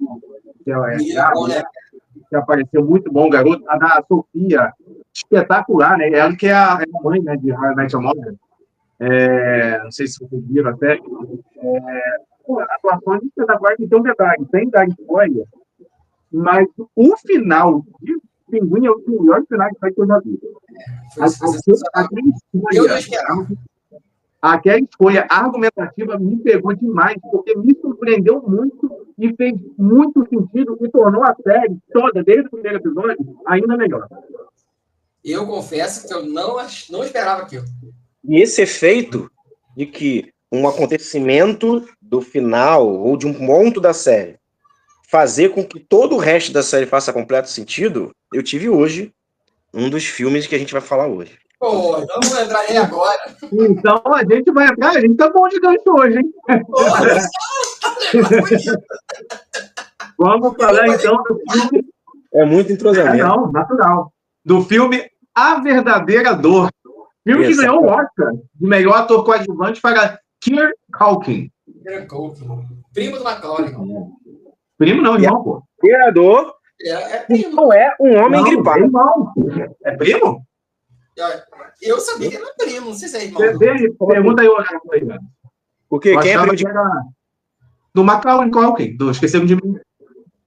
que apareceu muito bom, garoto, a da Sofia, espetacular, né? Ela que é a mãe, né, de How I Met Your Mother. Não sei se vocês viram até. Atuações espetaculares, que tem um detalhe, sem dar spoiler, mas o final de Pinguim é o melhor final que eu já vi. Aquela escolha argumentativa me pegou demais, porque me surpreendeu muito e fez muito sentido e tornou a série toda, desde o primeiro episódio, ainda melhor. Eu confesso que eu não esperava aquilo. E esse efeito de que um acontecimento do final ou de um ponto da série fazer com que todo o resto da série faça completo sentido, eu tive hoje um dos filmes que a gente vai falar hoje. Pô, então vamos entrar aí agora. Então a gente vai entrar, a gente tá bom de gancho hoje, hein? Vamos falar então do filme. É muito entrosamento. Não, natural. Do filme A Verdadeira Dor. Filme que ganhou o Oscar de melhor ator coadjuvante para Kieran Culkin. Primo do Macaulay. Primo não, irmão, pô. Vereador primo. Não é um homem gripado. É irmão. É primo? Eu sabia que era primo, não sei se é irmão. Pergunta aí o horário aí, velho. O quê? Quem é primo de... Do Macaulay Culkin, do Esqueceram de Mim.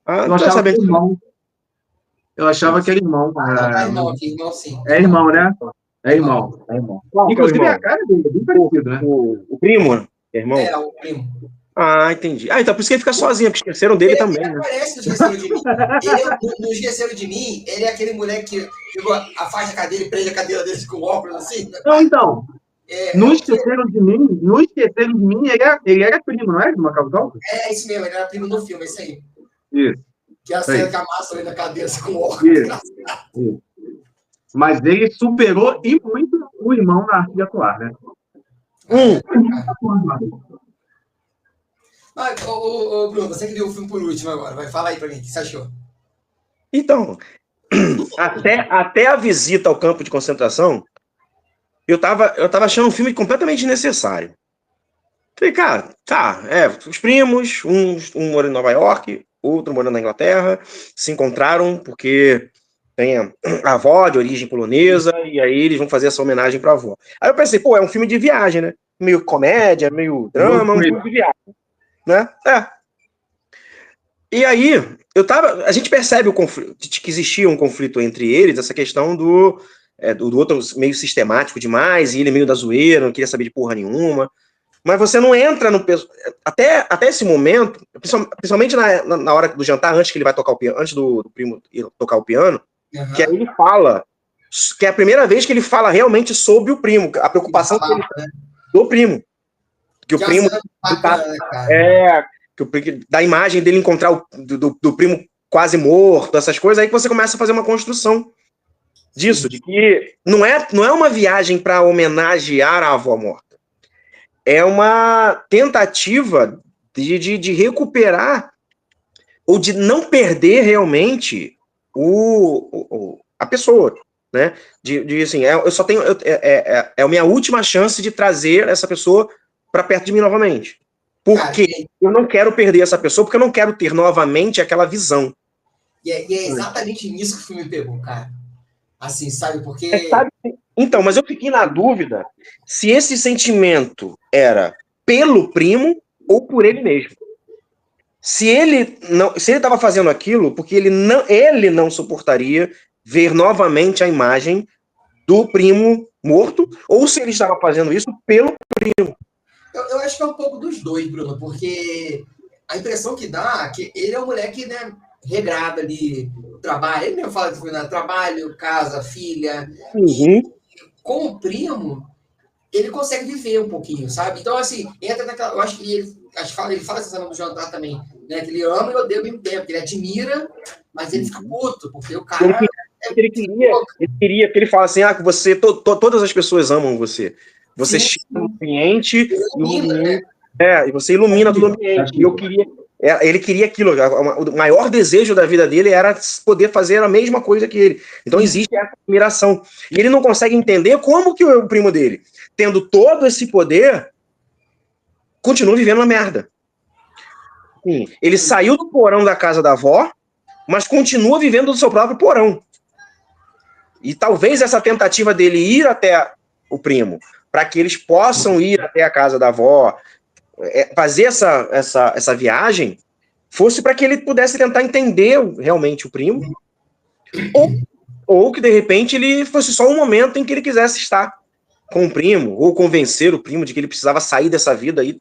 Eu achava que era irmão. Eu achava que era irmão. Irmão, sim. É irmão, né? É irmão. Inclusive, a cara dele é bem parecido, né? O primo? Irmão? O primo. Entendi. Então por isso que ele fica sozinho, porque esqueceram dele também. Ele aparece no Esqueceram de Mim. No Esqueceram de Mim, ele é aquele moleque que afasta a cadeira e prende a cadeira dele com óculos assim. Não, então. No Esqueceram de Mim, ele era primo, não é? Do Macaulay Culkin? É isso mesmo, ele era primo no filme, é isso aí. Isso. Que a cena que amassa ele na cadeira assim, com óculos. Isso. Mas ele superou e muito o irmão na arte de atuar, né? Bruno, você que viu o filme por último agora, vai falar aí pra mim, o que você achou? Então, até a visita ao campo de concentração, eu tava achando um filme completamente desnecessário. Falei, cara, os primos, um mora em Nova York, outro morando na Inglaterra, se encontraram porque tem a avó de origem polonesa, e aí eles vão fazer essa homenagem pra avó. Aí eu pensei, é um filme de viagem, né? Meio comédia, meio drama, um filme de viagem. Né? E aí, a gente percebe o conflito, que existia um conflito entre eles, essa questão do outro meio sistemático demais, e ele meio da zoeira, não queria saber de porra nenhuma. Mas você não entra no peso. Até esse momento, principalmente na hora do jantar, antes que ele vai tocar o piano, antes do primo ir tocar o piano, que aí ele fala, que é a primeira vez que ele fala realmente sobre o primo, a preocupação do primo. Que o primo da imagem dele encontrar do primo quase morto, essas coisas, aí que você começa a fazer uma construção disso, de que não é uma viagem para homenagear a avó morta. É uma tentativa de recuperar ou de não perder realmente a pessoa, né? De assim, eu só tenho é a minha última chance de trazer essa pessoa para perto de mim novamente. Porque eu não quero perder essa pessoa, porque eu não quero ter novamente aquela visão. E é exatamente nisso que o filme pegou, cara. Assim, sabe? Porque... Então, mas eu fiquei na dúvida se esse sentimento era pelo primo ou por ele mesmo. Se ele estava fazendo aquilo porque ele não suportaria ver novamente a imagem do primo morto, ou se ele estava fazendo isso pelo primo. Eu acho que é um pouco dos dois, Bruno, porque a impressão que dá é que ele é um moleque, né, regrado ali, trabalho, ele mesmo fala de trabalho, casa, filha. Uhum. Com o primo, ele consegue viver um pouquinho, sabe? Então, assim, entra naquela. Eu acho que ele fala essa cena do jantar também, né? Que ele ama e odeia ao mesmo tempo, que ele admira, mas ele fica puto, porque o cara. Ele queria, porque ele fala assim: que você, todas as pessoas amam você. Você Sim. chega no ambiente Ilumina, e você ilumina todo o ambiente. E ele queria aquilo. O maior desejo da vida dele era poder fazer a mesma coisa que ele. Então existe essa admiração. E ele não consegue entender como que o primo dele, tendo todo esse poder, continua vivendo uma merda. Sim, ele saiu do porão da casa da avó, mas continua vivendo do seu próprio porão. E talvez essa tentativa dele ir até o primo, para que eles possam ir até a casa da avó, fazer essa viagem, fosse para que ele pudesse tentar entender realmente o primo, ou que de repente ele fosse só um momento em que ele quisesse estar com o primo, ou convencer o primo de que ele precisava sair dessa vida aí.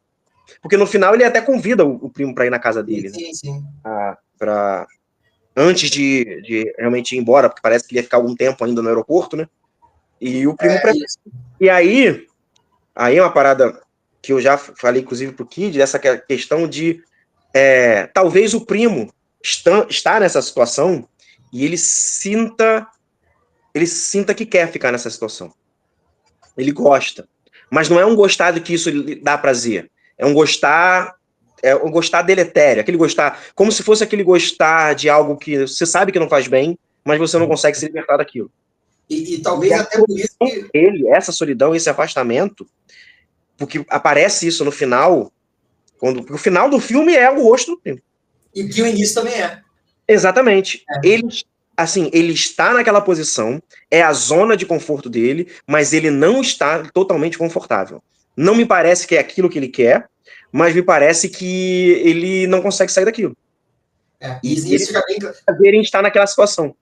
Porque no final ele até convida o primo para ir na casa dele. Sim. Né? Antes de realmente ir embora, porque parece que ele ia ficar algum tempo ainda no aeroporto, né? E o primo... E aí é uma parada que eu já falei, inclusive, pro Kid, essa questão de talvez o primo está nessa situação e ele sinta que quer ficar nessa situação. Ele gosta. Mas não é um gostar de que isso lhe dá prazer. É um gostar deletério. Aquele gostar, como se fosse aquele gostar de algo que você sabe que não faz bem, mas você não consegue se libertar daquilo. E talvez até por isso que... essa solidão, esse afastamento, porque aparece isso no final, porque o final do filme é o rosto do primo. E que o início também é. Exatamente. Ele está naquela posição, é a zona de conforto dele, mas ele não está totalmente confortável. Não me parece que é aquilo que ele quer, mas me parece que ele não consegue sair daquilo. E isso fica bem... Ele está naquela situação.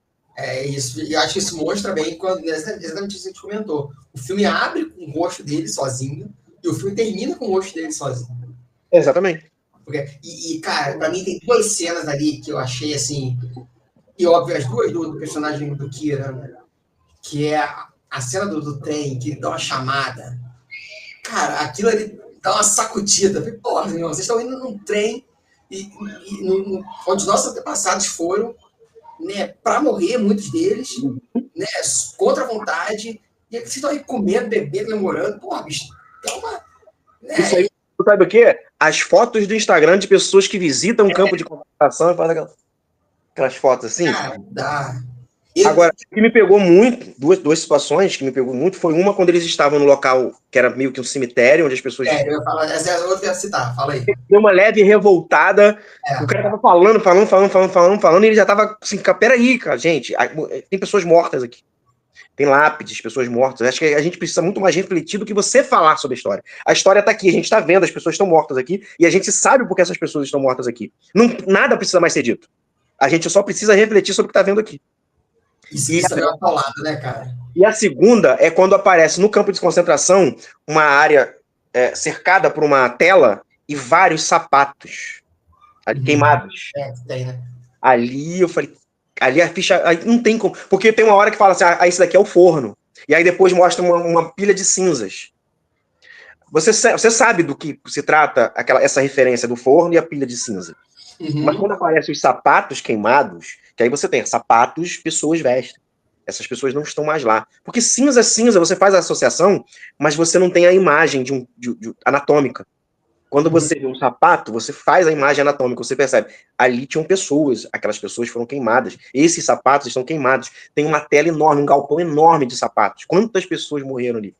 Isso. Eu acho que isso mostra bem exatamente isso que a gente comentou. O filme abre com o rosto dele sozinho e o filme termina com o rosto dele sozinho. Exatamente. Cara, pra mim tem duas cenas ali que eu achei assim... E óbvio, as duas do personagem do Kira, né? Que é a cena do trem, que dá uma chamada. Cara, aquilo ali dá uma sacudida. Porra, meu, vocês estão indo num trem onde nossos antepassados foram, né, para morrer, muitos deles, né, contra a vontade, e vocês estão aí comendo, bebendo, namorando. Porra, bicho, é uma... Né? Isso aí, sabe o quê? As fotos do Instagram de pessoas que visitam um campo de concentração e fazem aquelas fotos assim. Dá. Agora, o que me pegou muito, duas situações que me pegou muito, foi uma quando eles estavam no local que era meio que um cemitério, onde as pessoas... eu ia falar, essa é a outra que eu ia citar, fala aí. Deu uma leve revoltada, o cara tava falando, e ele já tava assim, peraí, cara, gente, tem pessoas mortas aqui. Tem lápides, pessoas mortas. Acho que a gente precisa muito mais refletir do que você falar sobre a história. A história tá aqui, a gente tá vendo, as pessoas estão mortas aqui, e a gente sabe por que essas pessoas estão mortas aqui. Nada precisa mais ser dito. A gente só precisa refletir sobre o que tá vendo aqui. Isso é uma paulada, né, cara? E a segunda é quando aparece no campo de concentração uma área cercada por uma tela e vários sapatos queimados. Tem, né? Ali eu falei, ali a ficha, aí não tem como, porque tem uma hora que fala assim, esse daqui é o forno, e aí depois mostra uma pilha de cinzas. Você sabe do que se trata essa referência do forno e a pilha de cinza. Mas quando aparecem os sapatos queimados, que aí você tem sapatos, pessoas vestem. Essas pessoas não estão mais lá. Porque cinza é cinza, você faz a associação, mas você não tem a imagem anatômica. Quando você vê um sapato, você faz a imagem anatômica, você percebe. Ali tinham pessoas, aquelas pessoas foram queimadas. Esses sapatos estão queimados. Tem uma tela enorme, um galpão enorme de sapatos. Quantas pessoas morreram ali?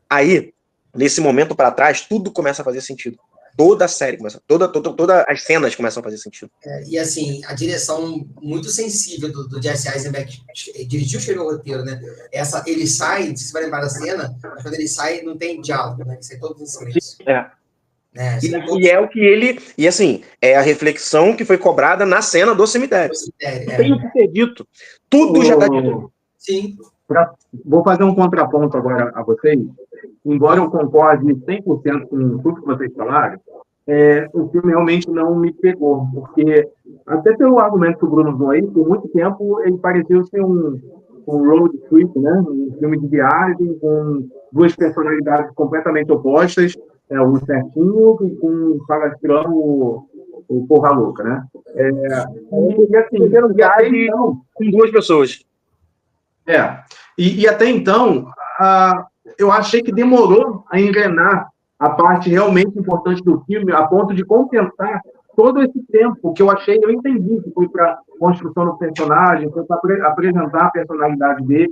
Aí, nesse momento para trás, tudo começa a fazer sentido. Toda a série começa, todas as cenas começam a fazer sentido. E assim, a direção muito sensível do Jesse Eisenberg, dirigiu e escreveu o roteiro, né? Ele sai, você vai lembrar da cena, mas quando ele sai, não tem diálogo, né? Ele sai todo em silêncio. Né? E é o que ele... E assim, é a reflexão que foi cobrada na cena do cemitério. Não tem o que ser dito. Tudo já está dito. Sim. Vou fazer um contraponto agora a vocês. Embora eu concorde 100% com tudo que vocês falaram, o filme realmente não me pegou, porque até pelo argumento que o Bruno usou aí, por muito tempo ele pareceu ser um road trip, né? Um filme de viagem com duas personalidades completamente opostas, o certinho com o falastrão, o porra louca, né? E até então, com duas pessoas. E até então, eu achei que demorou a engrenar a parte realmente importante do filme, a ponto de compensar todo esse tempo que eu entendi que foi para construção do personagem, foi para apresentar a personalidade dele,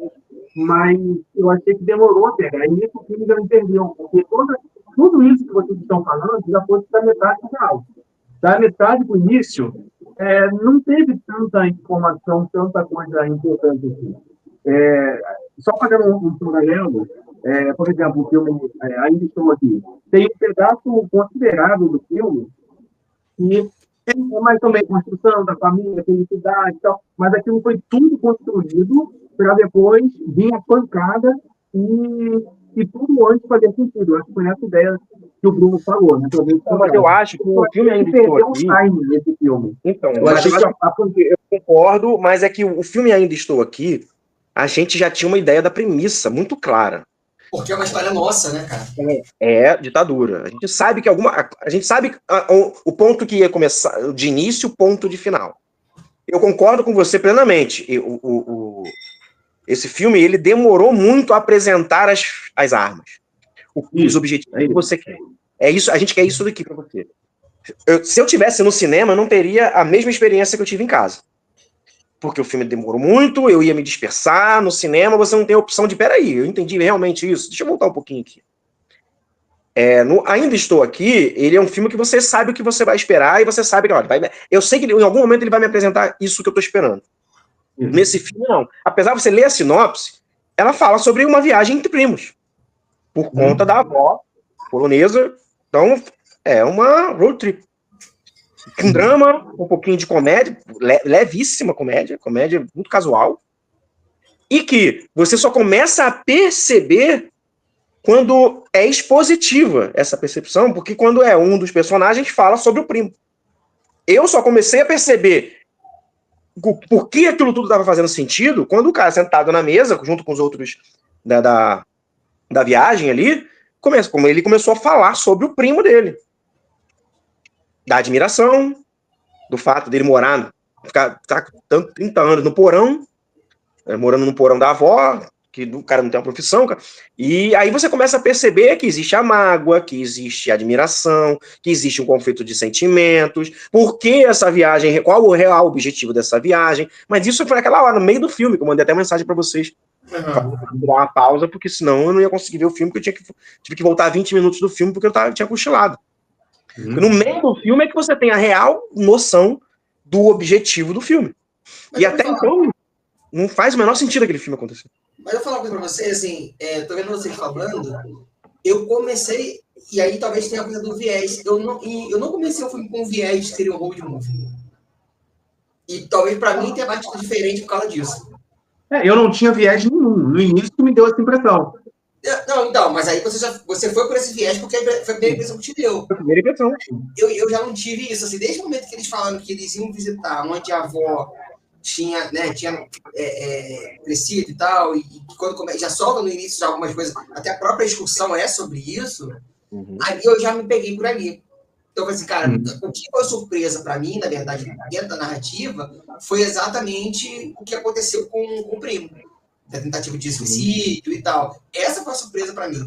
mas eu achei que demorou a pegar. E esse filme já me perdeu, porque tudo isso que vocês estão falando já foi da metade final. Da metade para o início, não teve tanta informação, tanta coisa importante assim. Só fazendo um paralelo, por exemplo, o filme Ainda Estou Aqui, tem um pedaço considerável do filme que mas também construção da família, felicidade e tal, mas aquilo foi tudo construído para depois vir a pancada e tudo antes fazer sentido. Eu acho que foi essa ideia que o Bruno falou, né? Mas eu acho que o filme Ainda Estou Aqui... nesse filme. Então, eu concordo, mas é que o filme Ainda Estou Aqui, a gente já tinha uma ideia da premissa muito clara. Porque é uma história nossa, né, cara? É ditadura. A gente sabe que a gente sabe o ponto que ia começar, de início, o ponto de final. Eu concordo com você plenamente. Esse filme, ele demorou muito a apresentar as armas. Os objetivos que você quer. É isso, a gente quer isso daqui para você. Se eu tivesse no cinema, eu não teria a mesma experiência que eu tive em casa. Porque o filme demorou muito, eu ia me dispersar. No cinema, você não tem a opção de, peraí, eu entendi realmente isso. Deixa eu voltar um pouquinho aqui. Ainda Estou Aqui, ele é um filme que você sabe o que você vai esperar e você sabe que, olha, eu sei que em algum momento ele vai me apresentar isso que eu estou esperando. Nesse filme, não. Apesar de você ler a sinopse, ela fala sobre uma viagem entre primos. Por conta da avó polonesa. Então, é uma road trip. Um drama, um pouquinho de comédia, levíssima comédia muito casual, e que você só começa a perceber quando é expositiva essa percepção, porque quando um dos personagens fala sobre o primo. Eu só comecei a perceber por que aquilo tudo estava fazendo sentido quando o cara sentado na mesa, junto com os outros da viagem ali, como ele começou a falar sobre o primo dele. Da admiração, do fato dele ficar 30 anos no porão, morando no porão da avó, que o cara não tem uma profissão, e aí você começa a perceber que existe a mágoa, que existe a admiração, que existe um conflito de sentimentos, por que essa viagem, qual o real objetivo dessa viagem, mas isso foi naquela hora, no meio do filme, que eu mandei até mensagem para vocês, dar uma pausa, porque senão eu não ia conseguir ver o filme, porque eu tive que voltar 20 minutos do filme, porque eu tinha cochilado. No meio do filme é que você tem a real noção do objetivo do filme. Mas e até então, não faz o menor sentido aquele filme acontecer. Mas eu vou falar uma coisa pra você, assim, tô vendo vocês falando, eu comecei, e aí talvez tenha a coisa do viés, eu não comecei o filme com viés de ser um road movie. E talvez pra mim tenha batido diferente por causa disso. Eu não tinha viés nenhum. No início me deu essa impressão. Não, então, mas aí você foi por esse viés porque foi a primeira impressão que te deu. Foi a primeira impressão. Eu já não tive isso, assim, desde o momento que eles falaram que eles iam visitar onde a avó tinha crescido e tal, e quando já solta no início já algumas coisas, até a própria excursão é sobre isso, aí eu já me peguei por ali. Então, assim, cara, o que foi surpresa para mim, na verdade, dentro da narrativa, foi exatamente o que aconteceu com o primo. Da tentativa de suicídio e tal. Essa foi a surpresa para mim.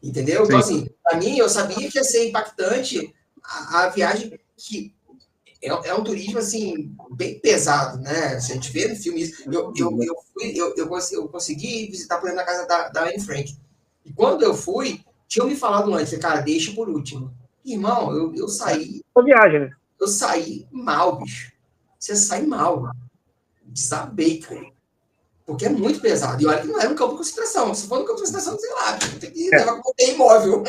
Entendeu? Sim. Então, assim, para mim, eu sabia que ia ser impactante a viagem, que é um turismo, assim, bem pesado, né? Se a gente vê no filme isso. Eu consegui visitar, por exemplo, na casa da Anne Frank. E quando eu fui, tinham me falado antes, cara, deixa por último. Irmão, eu saí... Uma viagem, né? Eu saí mal, bicho. Você sai mal. Desabei, cara. Porque é muito pesado. E olha que não era um campo de concentração. Se for no campo de concentração, sei lá, tem que levar com imóvel.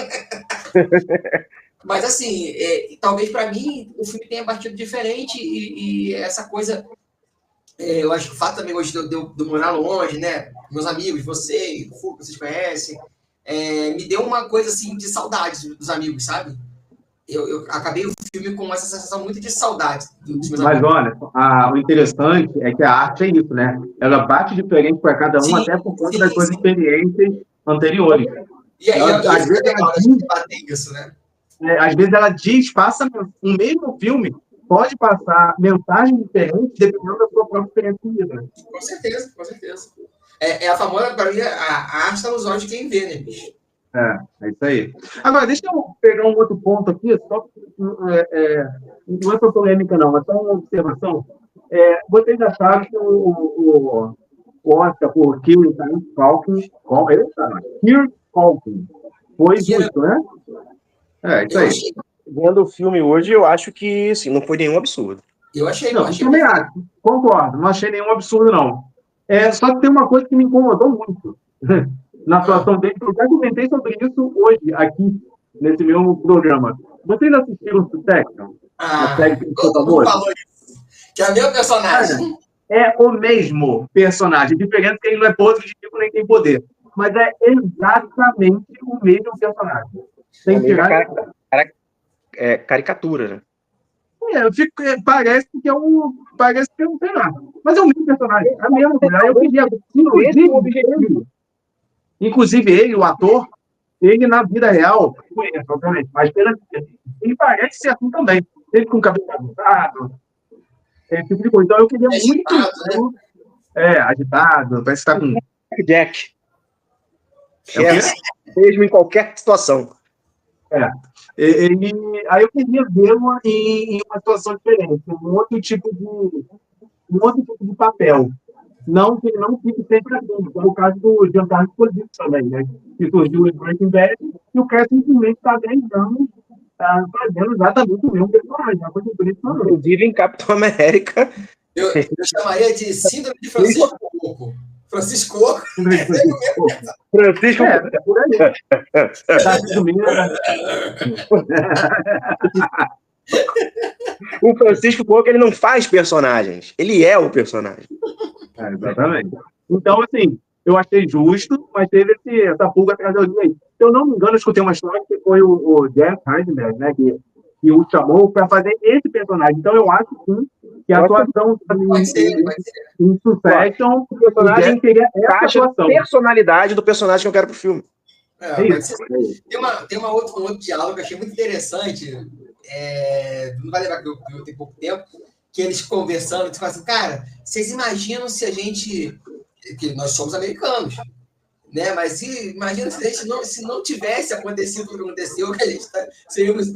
Mas, assim, talvez para mim o filme tenha batido diferente e essa coisa. Eu acho que o fato também hoje de eu morar longe, né? Meus amigos, você, o Fu, que vocês conhecem, me deu uma coisa assim de saudade dos amigos, sabe? Eu acabei o filme com essa sensação muito de saudade dos meus amigos. Mas olha, o interessante é que a arte é isso, né? Ela bate diferente para cada um, sim, até por conta das suas experiências anteriores. E aí, às vezes ela diz isso, né? Às vezes ela diz, passa o mesmo filme, pode passar mensagens diferentes dependendo da sua própria experiência de vida. Com certeza, com certeza. É a famosa, para mim, a arte está nos olhos de quem vê, né, bicho? É isso aí. Agora, deixa eu pegar um outro ponto aqui, não é para polêmica, não, é só uma observação. Vocês acharam que o Oscar por Kieran Culkin, Kieran Culkin, foi justo, né? Isso Eu aí. achei. Vendo o filme hoje, eu acho que sim, não foi nenhum absurdo. Eu achei, Não, eu achei. também acho, concordo, não achei nenhum absurdo, não. Só que tem uma coisa que me incomodou muito na atuação dele, que eu já comentei sobre isso hoje, aqui, nesse meu programa. Vocês assistiram Succession? A série que ficou Todo mundo famosa? falou isso. Que é o meu personagem. É o mesmo personagem, diferente é que ele não é podre de tipo nem tem poder. Mas é exatamente o mesmo personagem. Sem tirar. Caricatura, né? Parece que é um. Parece que é um, sei lá. Mas é o mesmo personagem. É mesmo. Eu queria. Inclusive ele, o ator, ele na vida real, conheço, obviamente, mas ele parece ser assim também. Ele com o cabelo agitado, esse tipo de coisa. Então eu queria muito. Agitado, parece que está com. Jack. Mesmo em qualquer situação. Aí eu queria vê-lo em uma situação diferente, um outro tipo de papel. Não que ele não fique sempre assim, como o caso do Giancarlo Esposito também, né? Que surgiu em Breaking Bad, e o cara simplesmente está 10 anos fazendo exatamente o mesmo personagem. Uma coisa impressionante. Inclusive em Capitão América. Eu chamaria de síndrome de Francisco Coco. Francisco Coco. Francisco. É por aí. O Francisco Coco, ele não faz personagens. Ele é o personagem. Exatamente. Então, assim, eu achei justo, mas teve essa pulga atrás da orelha aí. Se eu não me engano, eu escutei uma história que foi o Jeff Heisenberg, né, que o chamou para fazer esse personagem. Então, eu acho, sim, que a atuação em Succession, o personagem teria essa atuação. Personalidade do personagem que eu quero pro filme. Tem um outro diálogo que eu achei muito interessante. Não vai levar que eu tenho pouco tempo. Que eles conversando, eles falam assim, cara, vocês imaginam se a gente... Que nós somos americanos, né? Mas imagina se não tivesse acontecido o que aconteceu, que a gente seríamos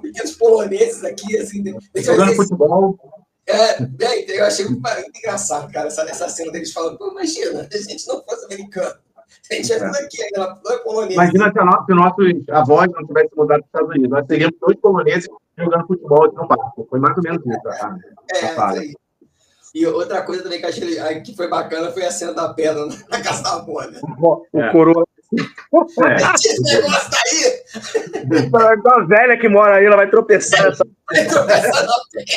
pequenos poloneses aqui, assim... Jogando futebol. Eu achei muito engraçado, cara, essa cena deles falando, pô, imagina, se a gente não fosse americano, a gente ia tudo aqui, aquela polonesa. Imagina se nossos avós não tivessem mudado para os Estados Unidos. Nós seríamos 2 poloneses jogando futebol no barco. Foi mais ou menos isso. Isso aí. E outra coisa também que eu achei que foi bacana foi a cena da pedra na casa da avó, né? O coroa. Esse negócio daí! A velha que mora aí, ela vai tropeçar. Vai tropeçar na pedra.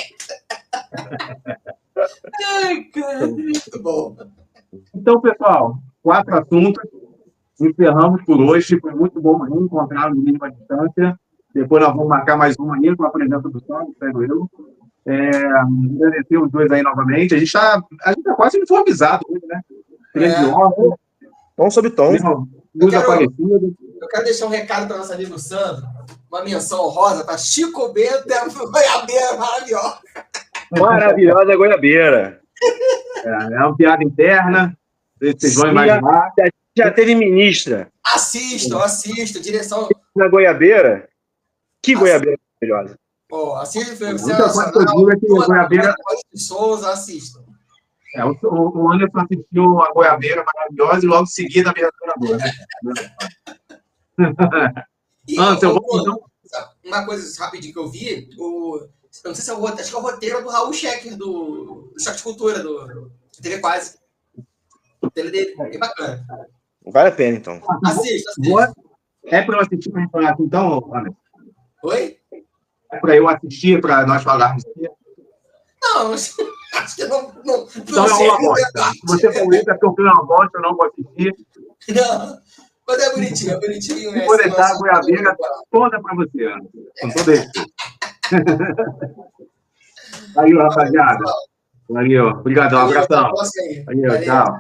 Ai, cara, muito bom. Então, pessoal, 4 assuntos. Encerramos por hoje. Foi muito bom encontrar no mínimo à distância. Depois nós vamos marcar mais um aí com a presença do Sônia, espero eu. Agradecer os dois aí novamente. A gente tá quase uniformizado hoje, né? 13 horas. Tom sobre tom. Luz aparecida. Eu quero deixar um recado para nosso amigo Sandro. Uma menção honrosa para Chico Bento e a goiabeira maravilhosa. Maravilhosa goiabeira. É uma piada interna. Vocês vão imaginar. Já teve ministra. Assisto. Direção. Na goiabeira. Que goiabeira maravilhosa. Assiste o filme. Goiabeira. Souza, assistam. O Anderson assistiu a goiabeira maravilhosa e logo em seguida a verdadeira. Uma coisa rapidinho que eu vi, eu não sei se é o roteiro, acho que é o roteiro do Raul Schecker, do Choque de Cultura, do TV Quase. O dele é bem bacana. Vale a pena, então. Assista. É para eu assistir para a gente falar aqui, então, Anderson? Oi? É para eu assistir, para nós falarmos aqui? Não, acho que não então é uma bosta. Se você for isso, é porque o filme é uma bosta, eu não vou assistir. Não, mas é bonitinho. Vou deixar a goiabeira toda para você, Anderson. Com todo isso. Valeu, rapaziada. Valeu. Obrigado, um abração. Valeu, tchau.